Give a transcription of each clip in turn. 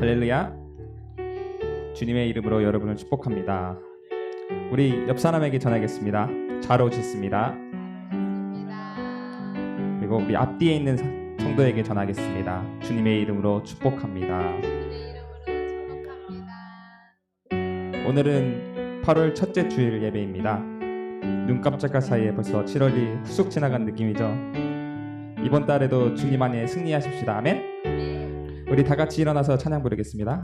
할렐루야. 주님의 이름으로 여러분을 축복합니다. 우리 옆 사람에게 전하겠습니다. 잘 오셨습니다. 그리고 우리 앞뒤에 있는 성도에게 전하겠습니다. 주님의 이름으로 축복합니다. 오늘은 8월 첫째 주일 예배입니다. 눈 깜짝할 사이에 벌써 7월이 훅 지나간 느낌이죠. 이번 달에도 주님 안에 승리하십시다. 아멘. 우리 다 같이 일어나서 찬양 부르겠습니다.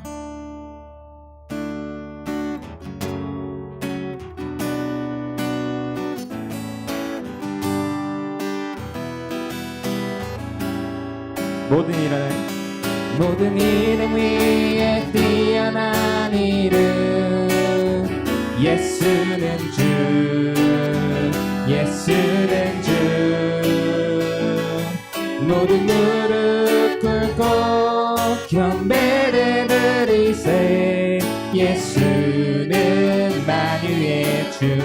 모든 이름 위에 뛰어난 이름 예수는 주 예수는 주 모든 무릎 꿇고 경배를 드리세 예수는 만유의 주님.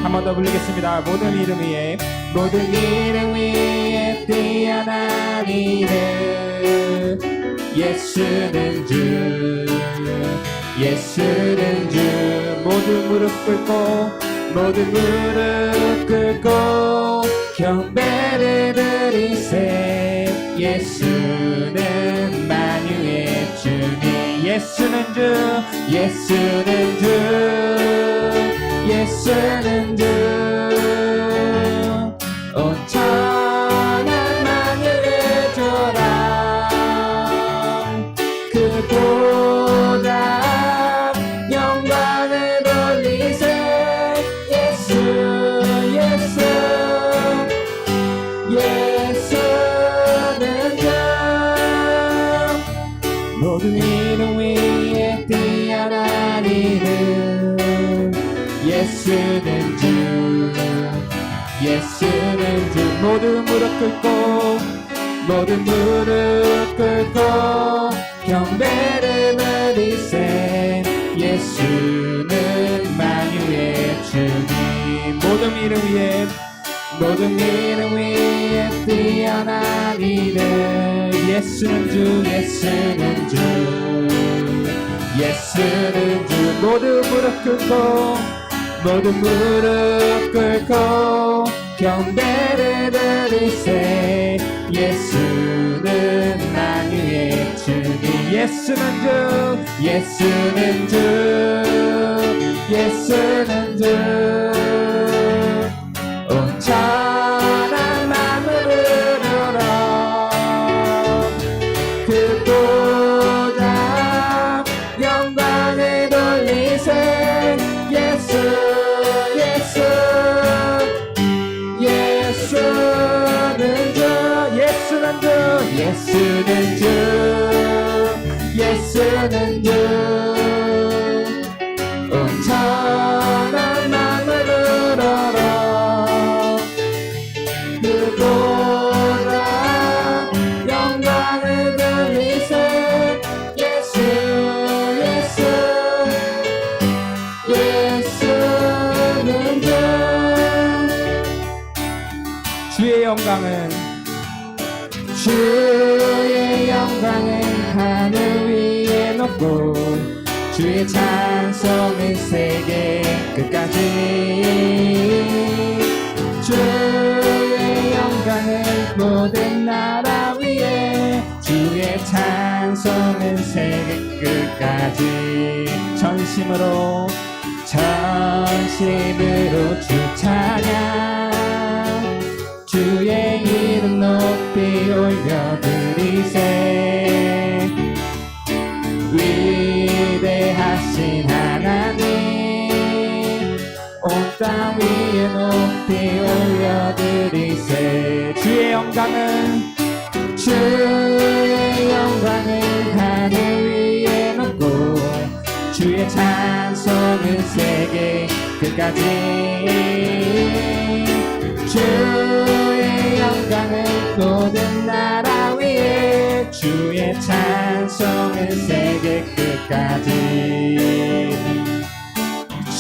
한 번 더 부르겠습니다. 모든 이름 위에 뛰어난 이름 예수는 주 예수는 주 모든 무릎 꿇고 경배를 드리세 예수는 만유의 주님. 예수는 주 예수는 주 예수는 주 온 천한 만유를 줘라 그보다 영광을 돌리세 예수 예수는 주 모든 이름 위에 뛰어난 이름 예수는 주 예수는 주 모든 무릎 꿇고 경배를 드리세 예수는 만유의 주님. 모든 이름 위에 뛰어난 이름 예수는 주 예수는 주 예수는 주 모든 무릎 꿇고 경배를 드리세 예수는 만유의 주님. 예수는 주 예수는 주 온 천한 만물을 그보다 영광을 돌리세 예수는 주 온 천한 만물을 그보다 영광을 돌리세 예수는 주 주의 영광은 하늘 위에 높고 주의 찬송은 세계 끝까지 주의 영광은 모든 나라 위에 주의 찬송은 세계 끝까지 전심으로 주 찬양 주의 이름 높이 올려드리세 위대하신 하나님 온 땅 위에 높이 올려드리세 주의 영광은 하늘 위에 높고 주의 찬송은 세계 끝까지 주의 영광은 모든 나라 위에 주의 찬송은 세계 끝까지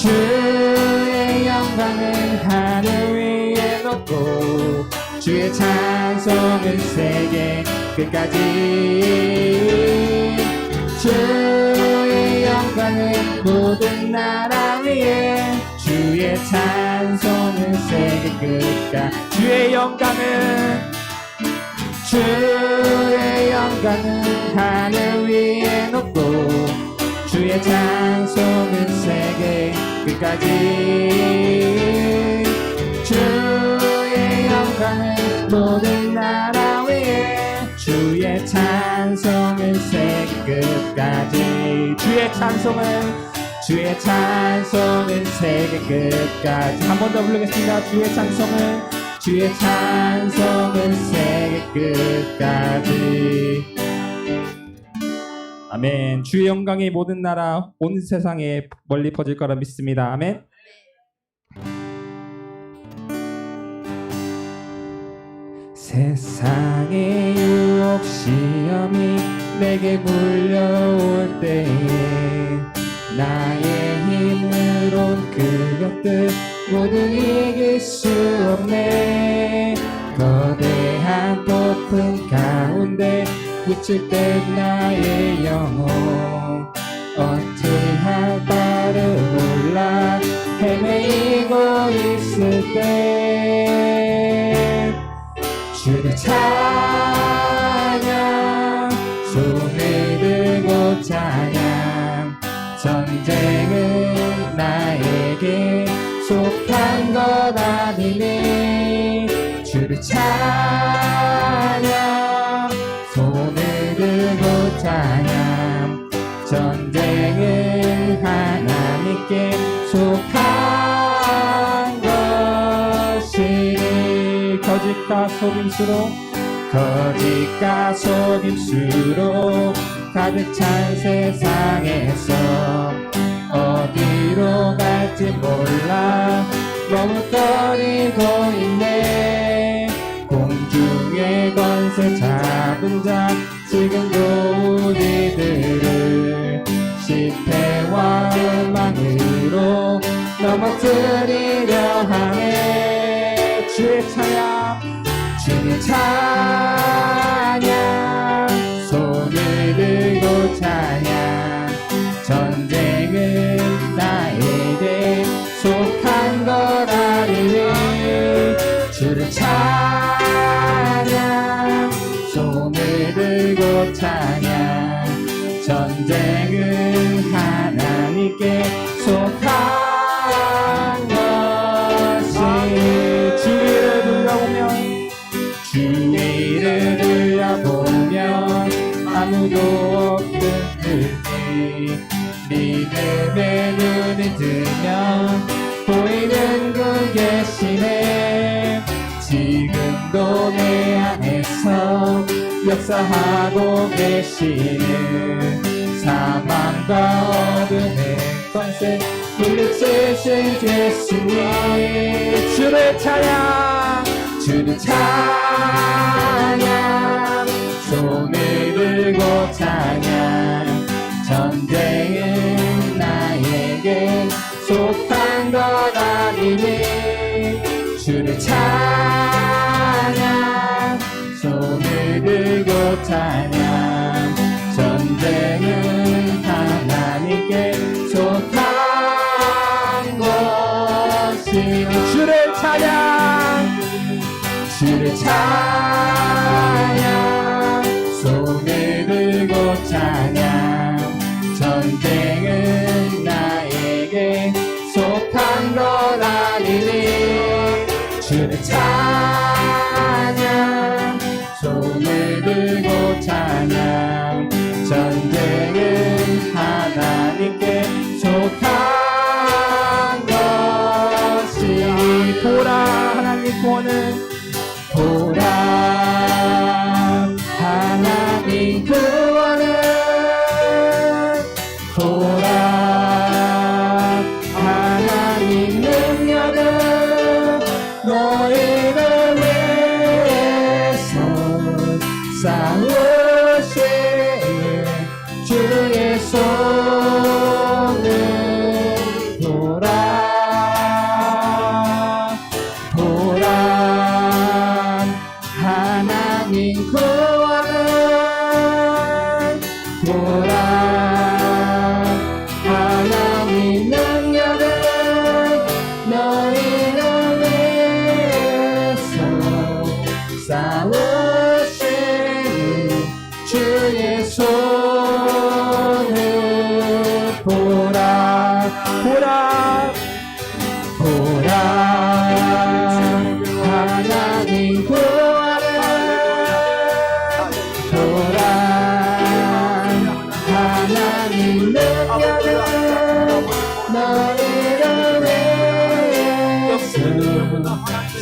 주의 영광은 하늘 위에 높고 주의 찬송은 세계 끝까지 주의 영광은 모든 나라 위에 주의 찬송은 세계 끝까지 주의 영광은 하늘 위에 높고 주의 찬송은 세계 끝까지 주의 영광은 모든 나라 위에 주의 찬송은 세계 끝까지 주의 찬송은 세계 끝까지 한 번 더 부르겠습니다. 주의 찬송은 세계 끝까지. 아멘. 주의 영광이 모든 나라 온 세상에 멀리 퍼질 거라 믿습니다. 아멘. 세상의 유혹 시험이 내게 물려올 때에 나의 힘으론 그것들 모두 이길 수 없네. 거대한 폭풍 가운데 부칠 때 나의 영혼 어찌할 바를 몰라 헤매이고 있을 때 주를 찬양 손을 들고 찬양 전쟁은 나에게 속한 것 아니니 주를 찬양 손을 들고 찬양 전쟁은 하나님께 속한 것이니 거짓과 속임수로 가득 찬 세상에서 어디로 갈지 몰라 머뭇거리고 있네. 공중의 권세 잡은 자 지금도 우리들을 실패와 음악으로 넘어뜨리려 하네. 주의 찬양 손을 들고 찬양 전쟁은 나에게 속한 것 아니니 주를 찬양 손을 들고 찬양 전쟁은 하나님께 속한 것이 주위를 둘러보면 아무도 없는 듯이 믿음의 눈을 뜨면 보이는 그 계시네. 지금도 내 안에서 역사하고 계시는 사망과 어둠의 권세 물리치신 예수님 주를 찬양 손을 들고 찬양 전쟁은 나에게 속한 것 아니니 주를 찬양 손을 들고 찬양 전쟁은 하나님께 속한 것이니 주를 찬양 손을 들고 찬양 전쟁은 나에게 속한 것 아니니 주를 찬양 손을 들고 찬양 전쟁은 하나님께 속한 것이니 보라 하나님 구원은 보라 하나님 구원은 보라 하나님 능력은 너희를 위해서 싸우시는 주의 손을 보라 하나님 구원은 보라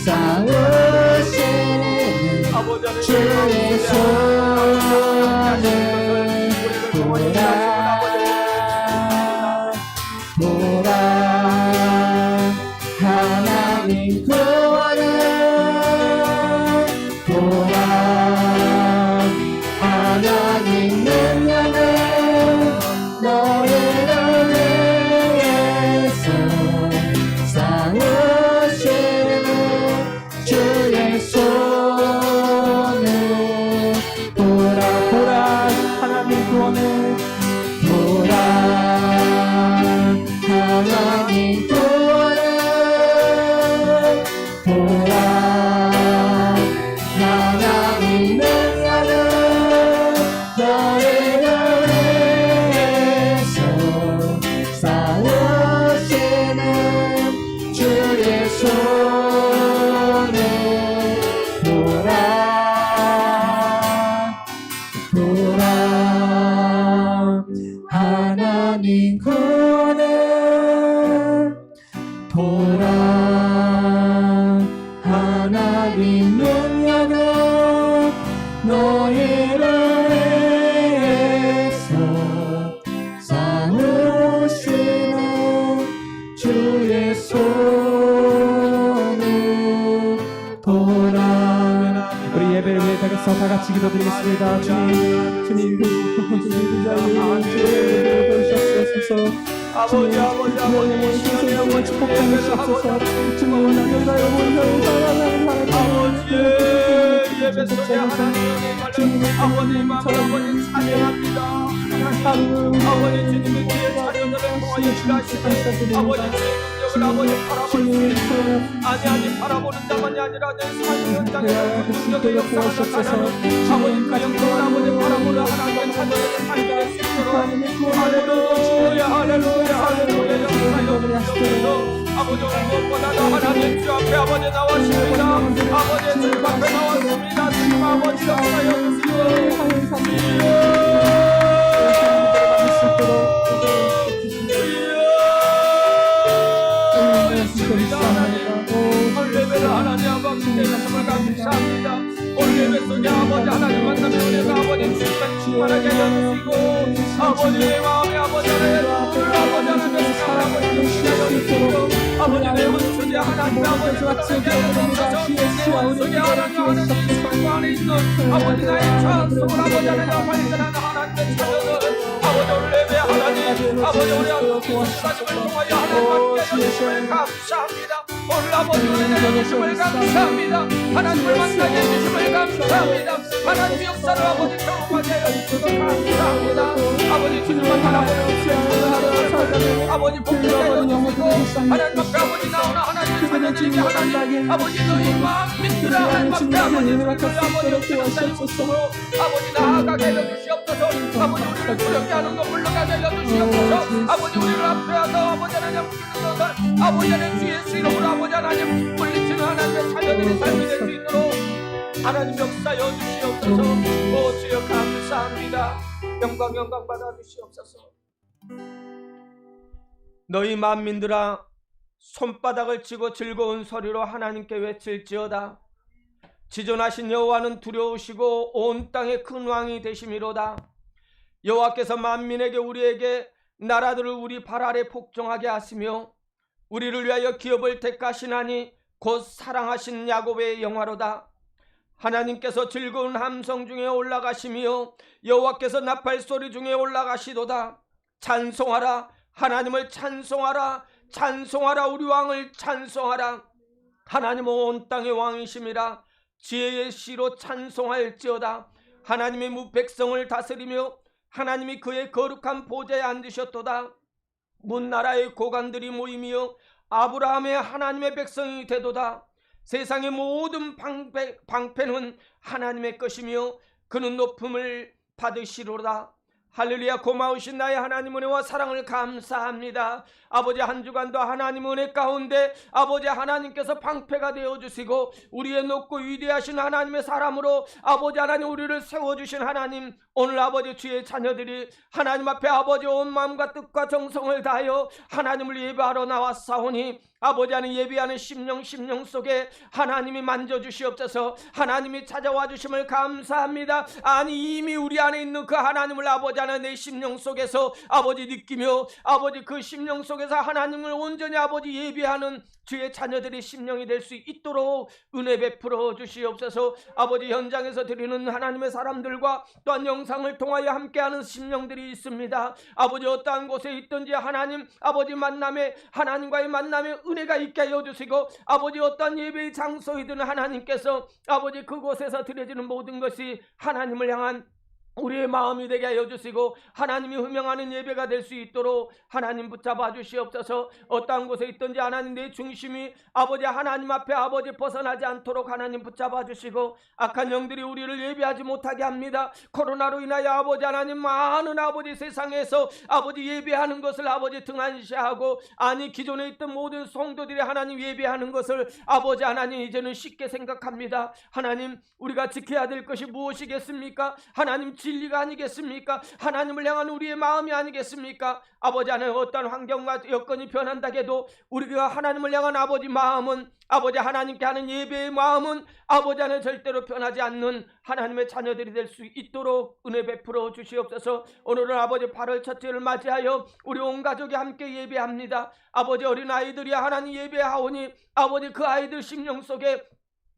싸우시는 주의 손을 보라 하나님 구원을 보라 하나님 능력을 너희를 위해서 싸우시는 주의 손을 보라 하나님 구원을 보라 하나님 구원을 보라 하나님 능력을 너희를 위해서 싸우시는 주의 손을 보라 하나님 구원을 보라 하나님 능력을 너희를 위해서 싸우시는 주의 손을 보라. 우리 예배를 위해 다 같이 기도드리겠습니다. 주님 아버지 신선의 영광 축복해 주시옵소서. 주님 예배 속에 하나님 아버님 찬양합니다. 아버지 주님의 뒤에 자녀들을 통하여 일하시고 아버지 주의 능력을 아버지 바라보시고 아니 바라보는 자만이 아니라 내 삶의 현장에서 그 능력의 역사가 나타나는 아버지 그 영광을 아버지 바라보는 하나님의 자녀들의 삶이 될 수 있도록 할렐루야 역사여 주시옵소서. 아버지 오늘 무엇보다도 하나님 주 앞에 아버지 나왔습니다. 아버지 주 앞에 나왔습니다. 주님 아버지 역사여 주시옵소서. 예배를 하나님 아버지께 정말 감사합니다. 오늘 예배 속에 아버지 하나님 만나며 은혜가 아버지 주님을 충만하게 해주시고 아버지 내 마음에 아버지 하나님 아버지 하나님 사랑을 주시게 해주시고 아버지 내 문속에 하나님 아버지 하나님께 해주셔서 내 문속에 하나님 그 안에 있는 아버지 나의 찬송을 아버지 하나님 발견하는 하나님의 자녀들 아버지 오늘 예배 하나님 아버지 우리 하나님을 통하여 하나님 함께 해주심을 감사합니다. 오늘 아버지 은혜를 주심을 감사합니다. 하나님을 만나게 해주심을 감사합니다. 하나님의 역사를 아버지 경험하게 해주셔서 감사합니다. 아버지 주님만 바라보는 아버지 복되게 해주시고 하나님 앞에 아버지 나오는 하나님의 자녀들에게 하나님 아버지 너희 마음민들아 하나님 앞에 아버지 주님을 아버지 주시옵소서. 아버지 나아가게 해주시옵소서. 아버지 우리를 두렵게 하는 것 물러가게 해주시옵소서. 아버지 우리를 앞에서 아버지 하나님 붙이는 것을 아버지 하나님 주의 이름으로 아버지 하나님 물리치는 하나님의 자녀들의 삶이 될 수 있도록 하나님 역사여 주시옵소서. 오 주여 감사합니다. 영광 받아 주시옵소서. 너희 만민들아 손바닥을 치고 즐거운 소리로 하나님께 외칠지어다. 지존하신 여호와는 두려우시고 온 땅의 큰 왕이 되심이로다. 여호와께서 만민에게 우리에게 나라들을 우리 발 아래 복종하게 하시며 우리를 위하여 기업을 택하시나니 곧 사랑하신 야곱의 영화로다. 하나님께서 즐거운 함성 중에 올라가시며 여호와께서 나팔소리 중에 올라가시도다. 찬송하라 하나님을 찬송하라 찬송하라 우리 왕을 찬송하라. 하나님은 온 땅의 왕이심이라. 지혜의 시로 찬송할지어다. 하나님이 무백성을 다스리며 하나님이 그의 거룩한 보좌에 앉으셨도다. 문나라의 고관들이 모이며 아브라함의 하나님의 백성이 되도다. 세상의 모든 방패는 하나님의 것이며 그는 높음을 받으시로다. 할렐루야. 고마우신 나의 하나님 은혜와 사랑을 감사합니다. 아버지 한 주간도 하나님 은혜 가운데 아버지 하나님께서 방패가 되어주시고 우리의 높고 위대하신 하나님의 사람으로 아버지 하나님 우리를 세워주신 하나님, 오늘 아버지 주의 자녀들이 하나님 앞에 아버지 온 마음과 뜻과 정성을 다하여 하나님을 예배하러 나왔사오니 아버지 하나님 예배하는 심령 속에 하나님이 만져주시옵소서. 하나님이 찾아와 주심을 감사합니다. 아니 이미 우리 안에 있는 그 하나님을 아버지 하나님 내 심령 속에서 아버지 느끼며 아버지 그 심령 속에서 하나님을 온전히 아버지 예배하는 주의 자녀들의 심령이 될 수 있도록 은혜 베풀어 주시옵소서. 아버지 현장에서 드리는 하나님의 사람들과 또한 영상을 통하여 함께하는 심령들이 있습니다. 아버지 어떠한 곳에 있든지 하나님 아버지 만남에 하나님과의 만남에 은혜가 있게 하여 주시고 아버지 어떠한 예배의 장소이든 하나님께서 아버지 그곳에서 드려지는 모든 것이 하나님을 향한 우리의 마음이 되게 하여 주시고 하나님이 흠명하는 예배가 될 수 있도록 하나님 붙잡아 주시옵소서. 어떠한 곳에 있든지 하나님 내 중심이 아버지 하나님 앞에 아버지 벗어나지 않도록 하나님 붙잡아 주시고 악한 영들이 우리를 예배하지 못하게 합니다. 코로나로 인하여 아버지 하나님 많은 아버지 세상에서 아버지 예배하는 것을 아버지 등한시하고 아니 기존에 있던 모든 성도들이 하나님 예배하는 것을 아버지 하나님 이제는 쉽게 생각합니다. 하나님 우리가 지켜야 될 것이 무엇이겠습니까? 하나님 진리가 아니겠습니까? 하나님을 향한 우리의 마음이 아니겠습니까? 아버지 하나님 어떤 환경과 여건이 변한다 해도 우리가 하나님을 향한 아버지 마음은 아버지 하나님께 하는 예배의 마음은 아버지 하나님 절대로 변하지 않는 하나님의 자녀들이 될 수 있도록 은혜 베풀어 주시옵소서. 오늘은 아버지 8월 첫째를 맞이하여 우리 온 가족이 함께 예배합니다. 아버지 어린 아이들이 하나님 예배하오니 아버지 그 아이들 심령 속에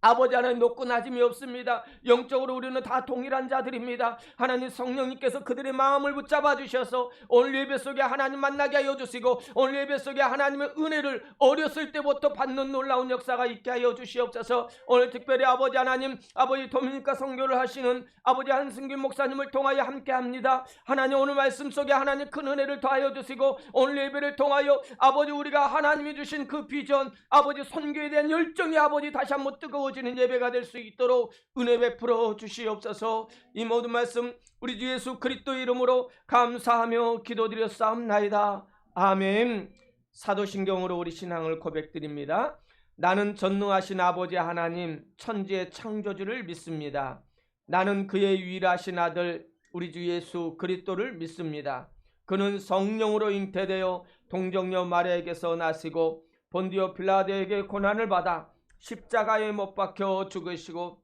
아버지 하나님 높고 낮음이 없습니다. 영적으로 우리는 다 동일한 자들입니다. 하나님 성령님께서 그들의 마음을 붙잡아 주셔서 오늘 예배 속에 하나님 만나게 하여 주시고 오늘 예배 속에 하나님의 은혜를 어렸을 때부터 받는 놀라운 역사가 있게 하여 주시옵소서. 오늘 특별히 아버지 하나님 아버지 도미니카 선교를 하시는 아버지 한승균 목사님을 통하여 함께합니다. 하나님 오늘 말씀 속에 하나님 큰 은혜를 더하여 주시고 오늘 예배를 통하여 아버지 우리가 하나님이 주신 그 비전 아버지 선교에 대한 열정이 아버지 다시 한번 뜨거워지는 예배가 될 수 있도록 은혜 베풀어 주시옵소서. 이 모든 말씀 우리 주 예수 그리스도의 이름으로 감사하며 기도드렸사옵나이다. 아멘. 사도신경으로 우리 신앙을 고백드립니다. 나는 전능하신 아버지 하나님 천지의 창조주를 믿습니다. 나는 그의 유일하신 아들 우리 주 예수 그리스도를 믿습니다. 그는 성령으로 잉태되어 동정녀 마리아에게서 나시고 본디오 빌라도에게 고난을 받아 십자가에 못 박혀 죽으시고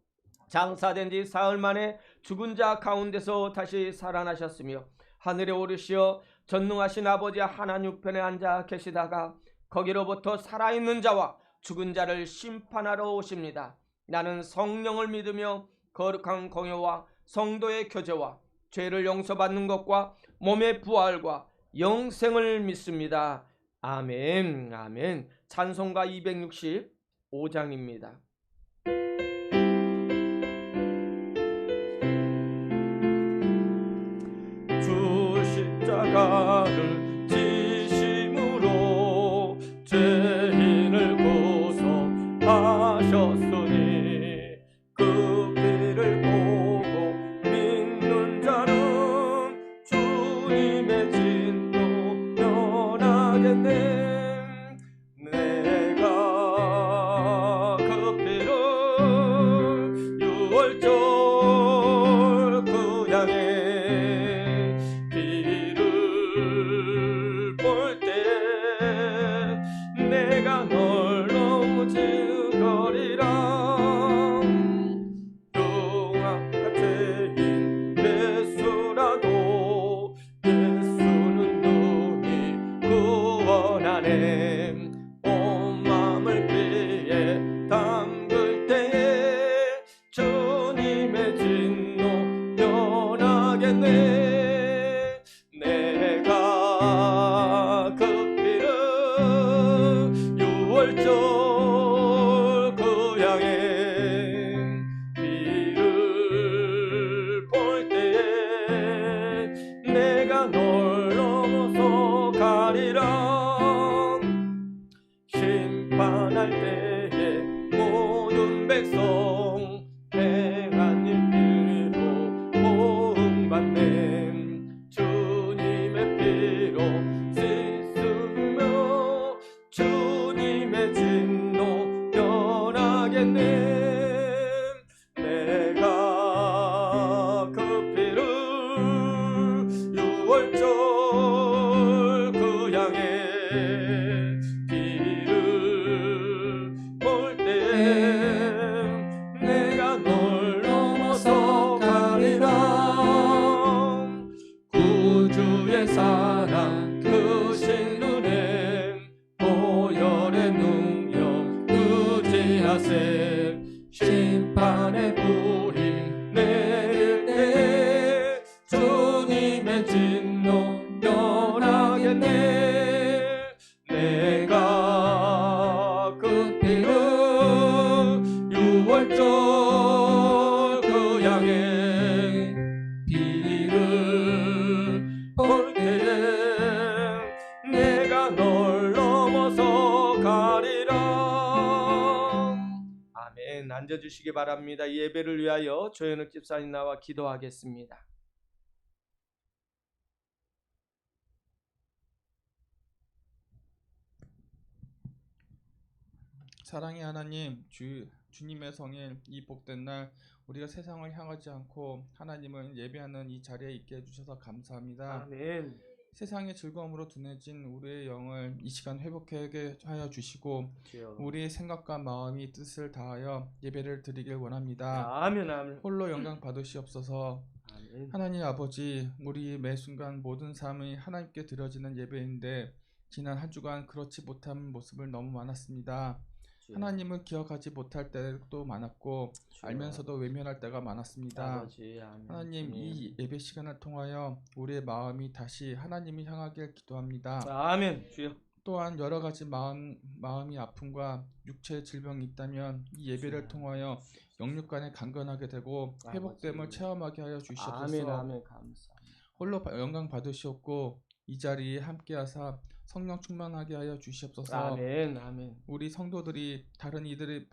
장사된 지 사흘 만에 죽은 자 가운데서 다시 살아나셨으며 하늘에 오르시어 전능하신 아버지 하나님 우편에 앉아 계시다가 거기로부터 살아있는 자와 죽은 자를 심판하러 오십니다. 나는 성령을 믿으며 거룩한 공효와 성도의 교제와 죄를 용서받는 것과 몸의 부활과 영생을 믿습니다. 아멘. 아멘. 찬송가 265장입니다. 주 십자가를 지심으로 죄인을 구속하셨으니 그 피를 보고 믿는 자는 주님의 진노 면하겠네. 내가 그 피를 유월절 그 양의 피를 볼 때 내가 널 너무 증거리라. 용악한 죄인 예수라도 예수는 능히 구원하네. 온 마음을 피에 담글 때에 주님의 진노 면하겠네. 내가 그 피를 유월절 그 양의 피를 볼 때에 내가 널 넘어서 가리라. 심판할 때에 모든 백성 행한 일들로 보응받네. 주님의 피로 씻으며 주님의 진노 면하겠네. 내가 그 피를 유월절 그 양의 피를 심판의 불이 내릴 때 주님의 진노 면하겠네. 내가 그 피는 유월절 그 양의 피를 볼 때에 내가 널 넘어서 가리라. 아멘. 앉아주시기 바랍니다. 이 예배를 위하여 조현욱 집사님 나와 기도하겠습니다. 사랑의 하나님, 주님의 성일 이 복된 날 우리가 세상을 향하지 않고 하나님을 예배하는 이 자리에 있게 해주셔서 감사합니다. 아멘. 세상의 즐거움으로 둔해진 우리의 영을 이 시간 회복하게 하여 주시고 주여. 우리의 생각과 마음이 뜻을 다하여 예배를 드리길 원합니다. 아멘. 아멘. 홀로 영광 받으시옵소서. 아멘. 하나님 아버지, 우리 매 순간 모든 삶이 하나님께 드려지는 예배인데 지난 한 주간 그렇지 못한 모습을 너무 많았습니다. 하나님을 기억하지 못할 때도 많았고 알면서도 외면할 때가 많았습니다. 아버지, 아멘. 하나님, 이 예배 시간을 통하여 우리의 마음이 다시 하나님을 향하길 기도합니다. 아멘. 주여. 또한 여러 가지 마음이 아픔과 육체의 질병이 있다면 이 예배를 통하여 영육 간에 강건하게 되고 회복됨을 아버지. 체험하게 하여 주시옵소서. 아멘. 아멘. 감사합니다. 홀로 영광 받으시옵고 이 자리에 함께하사 성령 충만하게 하여 주시옵소서. 아멘. 아멘. 우리 성도들이 다른 이들이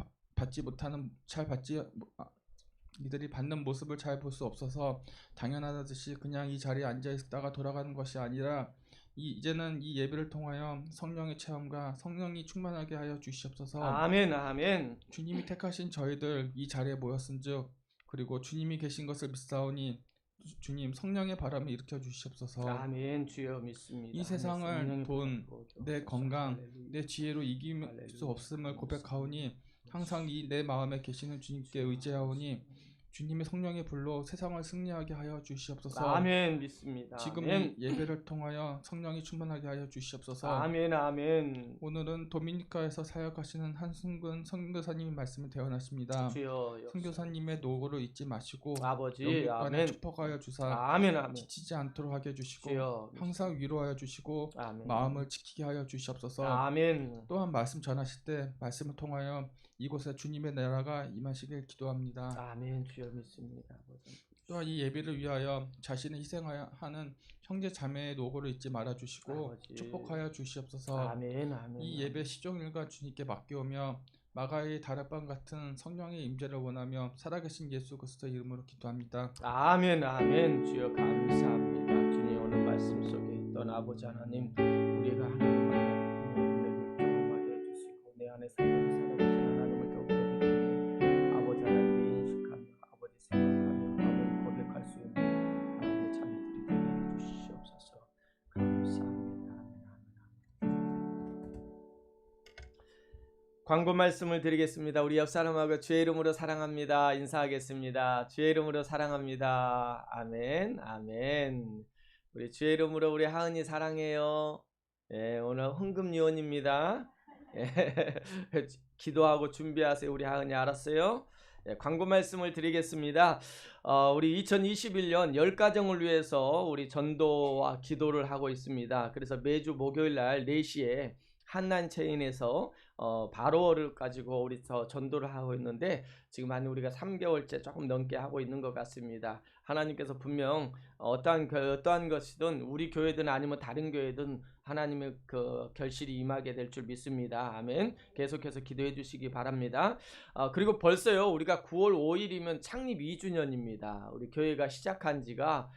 이들이 받는 모습을 잘 볼 수 없어서 당연하듯이 그냥 이 자리에 앉아 있다가 돌아가는 것이 아니라 이제는 이 예배를 통하여 성령의 체험과 성령이 충만하게 하여 주시옵소서. 아멘. 아멘. 주님이 택하신 저희들 이 자리에 모였은즉 그리고 주님이 계신 것을 믿사오니 주님 성령의 바람을 일으켜 주시옵소서. 아멘. 주여 믿습니다. 이 세상을 돈, 내 건강, 할렐루야. 내 지혜로 이길 수 없음을 고백하오니 항상 이 내 마음에 계시는 주님께 의지하오니 주님의 성령의 불로 세상을 승리하게 하여 주시옵소서. 아멘. 믿습니다. 지금 아멘. 이 예배를 통하여 성령이 충만하게 하여 주시옵소서. 아멘. 아멘. 오늘은 도미니카에서 사역하시는 한승근 선교사님의 말씀을 대언하십니다. 주여. 선교사님의 노고를 잊지 마시고 아버지. 영육간에 아멘. 축복하여 주사 아멘. 아멘. 지치지 않도록 하게 해주시고 주여. 항상 위로하여 주시고 아멘. 마음을 지키게 하여 주시옵소서. 아멘. 또한 말씀 전하실 때 말씀을 통하여 이곳에 주님의 나라가 임하시길 기도합니다. 아멘. 주여 믿습니다. 아버지. 또한 이 예배를 위하여 자신을 희생하는 형제 자매의 노고를 잊지 말아 주시고 아버지. 축복하여 주시옵소서. 아멘. 아멘. 이 예배 시종일관 주님께 맡겨오며 마가의 다락방 같은 성령의 임재를 원하며 살아계신 예수 그리스도 이름으로 기도합니다. 아멘. 아멘. 주여 감사합니다. 주님 오늘 말씀 속에 있던 아버지 하나님, 우리가 하나님의 은혜를 경험하게 해주시고 내 안에 살아계신 하나님을 더욱 믿게 아버지 하나님을 인식하며 아버지 생각하며 아버지 고백할 수 있는 하나님의 자녀들이 되게 해주시옵소서. 감사합니다. 아멘. 광고 말씀을 드리겠습니다. 우리 옆 사람하고 주의 이름으로 사랑합니다. 인사하겠습니다. 주의 이름으로 사랑합니다. 아멘. 아멘. 우리 주의 이름으로 우리 하은이 사랑해요. 예, 오늘 헌금 요원입니다. 예, 기도하고 준비하세요. 우리 하은이 알았어요? 예, 광고 말씀을 드리겠습니다. 우리 2021년 10가정을 위해서 우리 전도와 기도를 하고 있습니다. 그래서 매주 목요일 날 4시에 한난체인에서 바로를 가지고 우리 전도를 하고 있는데 지금 한 우리가 3개월째 조금 넘게 하고 있는 것 같습니다. 하나님께서 분명 어떠한 것이든 우리 교회든 아니면 다른 교회든 하나님의 그 결실이 임하게 될 줄 믿습니다. 아멘. 계속해서 기도해 주시기 바랍니다. 그리고 벌써요 우리가 9월 5일이면 창립 2주년입니다. 우리 교회가 시작한 지가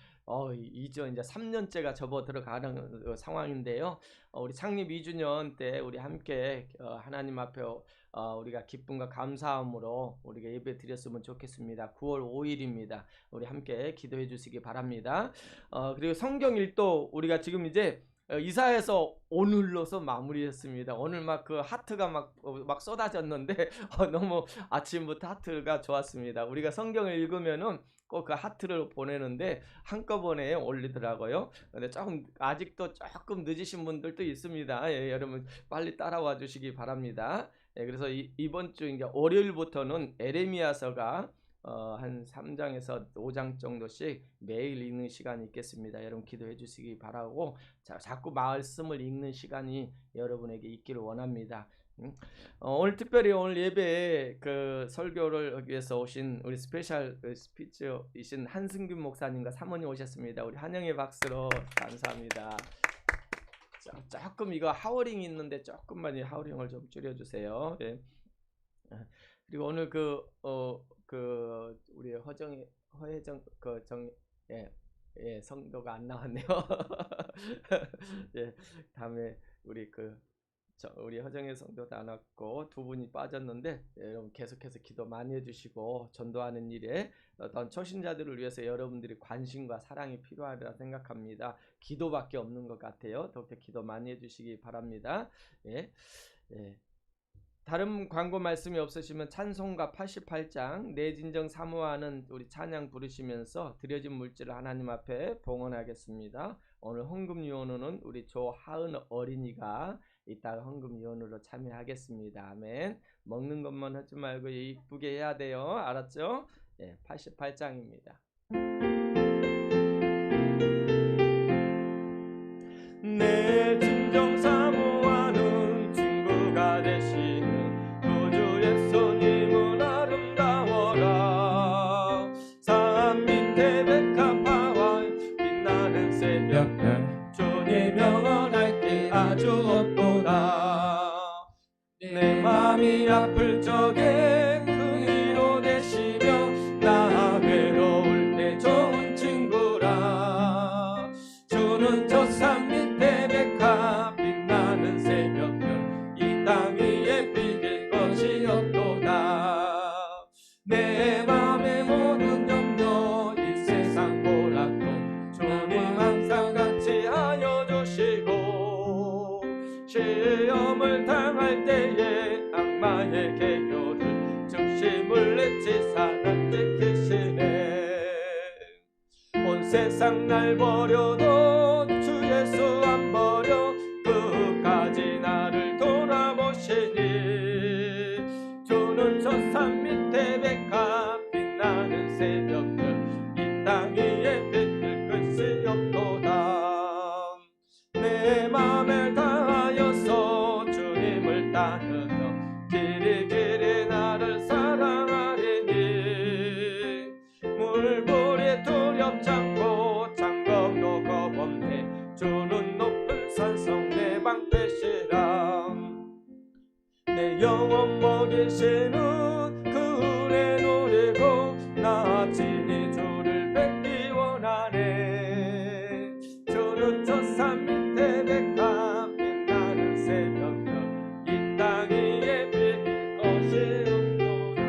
이제 3년째가 접어 들어가는 상황인데요. 우리 창립 2주년 때 우리 함께 하나님 앞에 우리가 기쁨과 감사함으로 우리가 예배 드렸으면 좋겠습니다. 9월 5일입니다. 우리 함께 기도해 주시기 바랍니다. 그리고 성경 일도 우리가 지금 이제 이사해서 오늘로서 마무리했습니다. 오늘 막 그 하트가 막 쏟아졌는데 너무 아침부터 하트가 좋았습니다. 우리가 성경을 읽으면은 꼭 그 하트를 보내는데 한꺼번에 올리더라고요. 근데 아직도 조금 늦으신 분들도 있습니다. 예, 여러분 빨리 따라와 주시기 바랍니다. 그래서 이번 주 이제 월요일부터는 에레미야서가 한 3장에서 5장 정도씩 매일 읽는 시간이 있겠습니다. 여러분 기도해 주시기 바라고 자꾸 말씀을 읽는 시간이 여러분에게 있기를 원합니다. 오늘 특별히 오늘 예배에 그 설교를 위해서 오신 우리 스페셜 스피처이신 한승균 목사님과 사모님 오셨습니다. 우리 환영의 박수로 감사합니다. 조금 이거 하워링이 있는데 조금만 이 하워링을 좀 줄여주세요. 예. 그리고 오늘 우리 허혜정 성도가 안 나왔네요. 예, 다음에 우리 허정의 성도도 안 왔고 두 분이 빠졌는데 여러분 계속해서 기도 많이 해주시고 전도하는 일에 어떤 초신자들을 위해서 여러분들이 관심과 사랑이 필요하리라 생각합니다. 기도밖에 없는 것 같아요. 더욱더 기도 많이 해주시기 바랍니다. 예. 다른 광고 말씀이 없으시면 찬송가 88장 내 진정 사모하는 우리 찬양 부르시면서 드려진 물질을 하나님 앞에 봉헌하겠습니다. 오늘 헌금위원으로는 우리 조하은 어린이가 이따가 헌금위원으로 참여하겠습니다. 아멘. 먹는 것만 하지 말고 이쁘게 해야 돼요. 알았죠? 88장입니다. 내 진정 사모하는 친구가 되시는 구주 예수님은 아름다워라. 산 밑에 백합화와 빛나는 새벽 주님 영원할게 아주 없도다. 내 맘이 아플 적에 큰 위로 되시며 나 외로울 때 좋은 친구라. 주는 저 산 밑에 백합 빛나는 새벽별 이 땅 위에 비길 것이 없도다. 내 맘의 모든 염려 이 세상 고락도 주님 항상 같이 하여 주시고 시험을 당할 때에 악마의 개교를 즉시 물리치 사랑 지키시네. 온 세상 날 버려도 주 예수 안 버려 끝까지 나를 돌아보시니. 주는 저 산 밑에 백합 빛나는 새벽별 이 땅 위에 빛을 끝이 없도다. 내 맘을 다하여서 주님을 따르며 길이 나를 사랑하리니. 물불이 두렵지 않고 장검도 겁없네. 주는 높은 산성 내 방패시라. 내 영혼 먹이시는 그 은혜 누리고 나 친히 주를 뵙기 원하네. 주는 저 산 밑에 백합 빛나는 새벽별 이 땅 위에 비길 것이 없도다.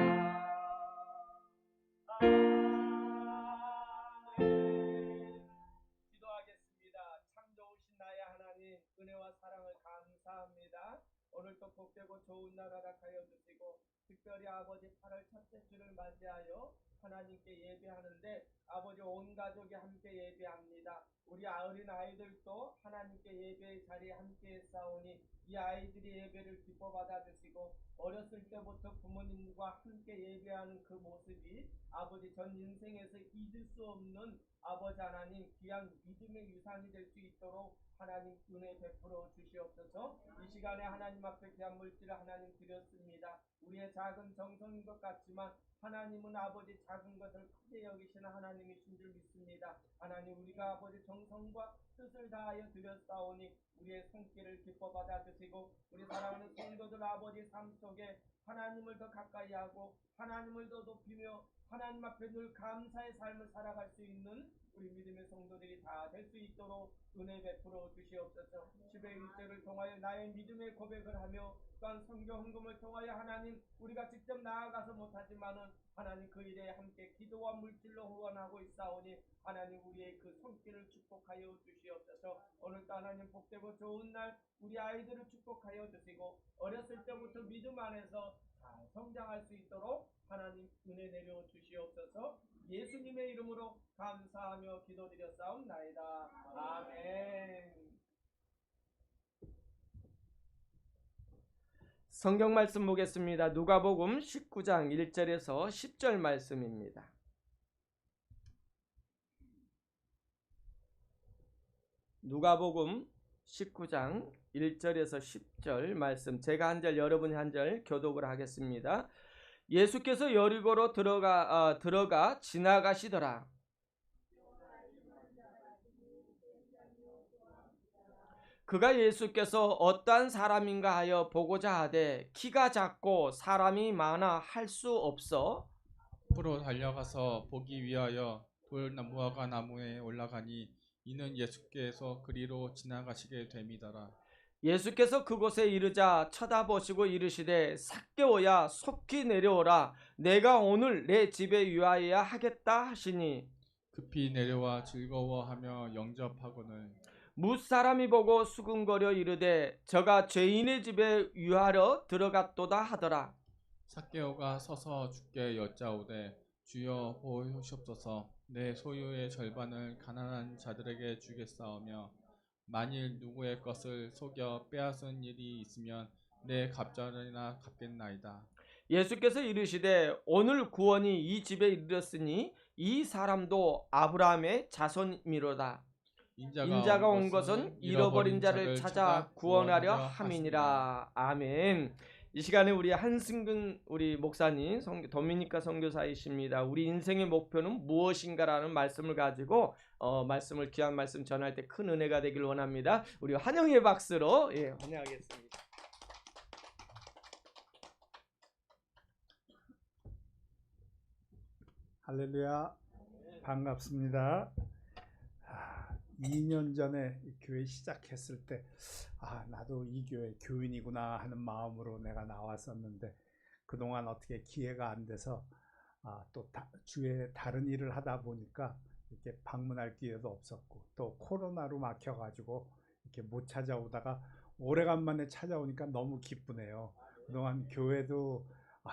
기도하겠습니다. 참 좋으신 나의 하나님, 은혜와 사랑을 감사합니다. 오늘도 복되고 좋은 날 허락하여 주시고 특별히 아버지 8월 첫째 주를 맞이하여 하나님께 예배하는데 아버지 온 가족이 함께 예배합니다. 우리 어린 아이들도 하나님께 예배의 자리에 함께 했사오니 이 아이들이 예배를 기뻐 받아주시고 어렸을 때부터 부모님과 함께 예배하는 그 모습이 아버지 전 인생에서 잊을 수 없는 아버지 하나님 귀한 믿음의 유산이 될 수 있도록 하나님 은혜 베풀어 주시옵소서. 이 시간에 하나님 앞에 귀한 물질을 하나님 드렸습니다. 우리의 작은 정성인 것 같지만 하나님은 아버지 작은 것을 크게 여기시는 하나님이신 줄 믿습니다. 하나님 우리가 아버지 정성과 뜻을 다하여 드렸사오니 우리의 손길을 기뻐 받아주시고 우리 사랑하는 성도들 아버지 삶 속에 하나님을 더 가까이 하고 하나님을 더 높이며 하나님 앞에 늘 감사의 삶을 살아갈 수 있는 우리 믿음의 성도들이 다 될 수 있도록 은혜 베풀어 주시옵소서. 10의 일절을 통하여 나의 믿음의 고백을 하며 또한 선교 헌금을 통하여 하나님 우리가 직접 나아가서 못하지만은 하나님 그 일에 함께 기도와 물질로 후원하고 있사오니 하나님 우리의 그 손길을 축복하여 주시옵소서. 오늘도 하나님 복되고 좋은 날 우리 아이들을 축복하여 주시고 어렸을 때부터 믿음 안에서 잘 성장할 수 있도록 하나님 은혜 내려 주시옵소서. 예수님의 이름으로 감사하며 기도드렸사옵나이다. 아멘. 성경 말씀 보겠습니다. 누가복음 19장 1절에서 10절 말씀입니다. 누가복음 19장 1절에서 10절 말씀, 제가 한 절 여러분이 한 절 교독을 하겠습니다. 예수께서 여리고로 들어가 지나가시더라. 그가 예수께서 어떠한 사람인가 하여 보고자 하되 키가 작고 사람이 많아 할 수 없어 앞으로 달려가서 보기 위하여 돌무화과 나무에 올라가니 이는 예수께서 그리로 지나가시게 됨이더라. 예수께서 그곳에 이르자 쳐다보시고 이르시되 삭개오야 속히 내려오라 내가 오늘 내 집에 유하여야 하겠다 하시니 급히 내려와 즐거워하며 영접하거늘 뭇사람이 보고 수군거려 이르되 저가 죄인의 집에 유하러 들어갔도다 하더라. 삭개오가 서서 주께 여짜오되 주여 보시옵소서 내 소유의 절반을 가난한 자들에게 주겠사오며 만일 누구의 것을 속여 빼앗은 일이 있으면 내 갑절이나 갚겠나이다. 예수께서 이르시되 오늘 구원이 이 집에 이르렀으니 이 사람도 아브라함의 자손이로다. 인자가 온 것은 잃어버린 자를 찾아 구원하려 함이니라. 아멘. 이 시간에 우리 한승근 우리 목사님 도미니카 선교사이십니다. 우리 인생의 목표는 무엇인가라는 말씀을 가지고 말씀을 귀한 말씀 전할 때 큰 은혜가 되길 원합니다. 우리 환영의 박수로 환영하겠습니다. 할렐루야, 반갑습니다. 2년 전에 이 교회 시작했을 때 나도 이 교회 교인이구나 하는 마음으로 내가 나왔었는데 그동안 어떻게 기회가 안 돼서 또 주에 다른 일을 하다 보니까 이렇게 방문할 기회도 없었고 또 코로나로 막혀가지고 이렇게 못 찾아오다가 오래간만에 찾아오니까 너무 기쁘네요. 그동안 교회도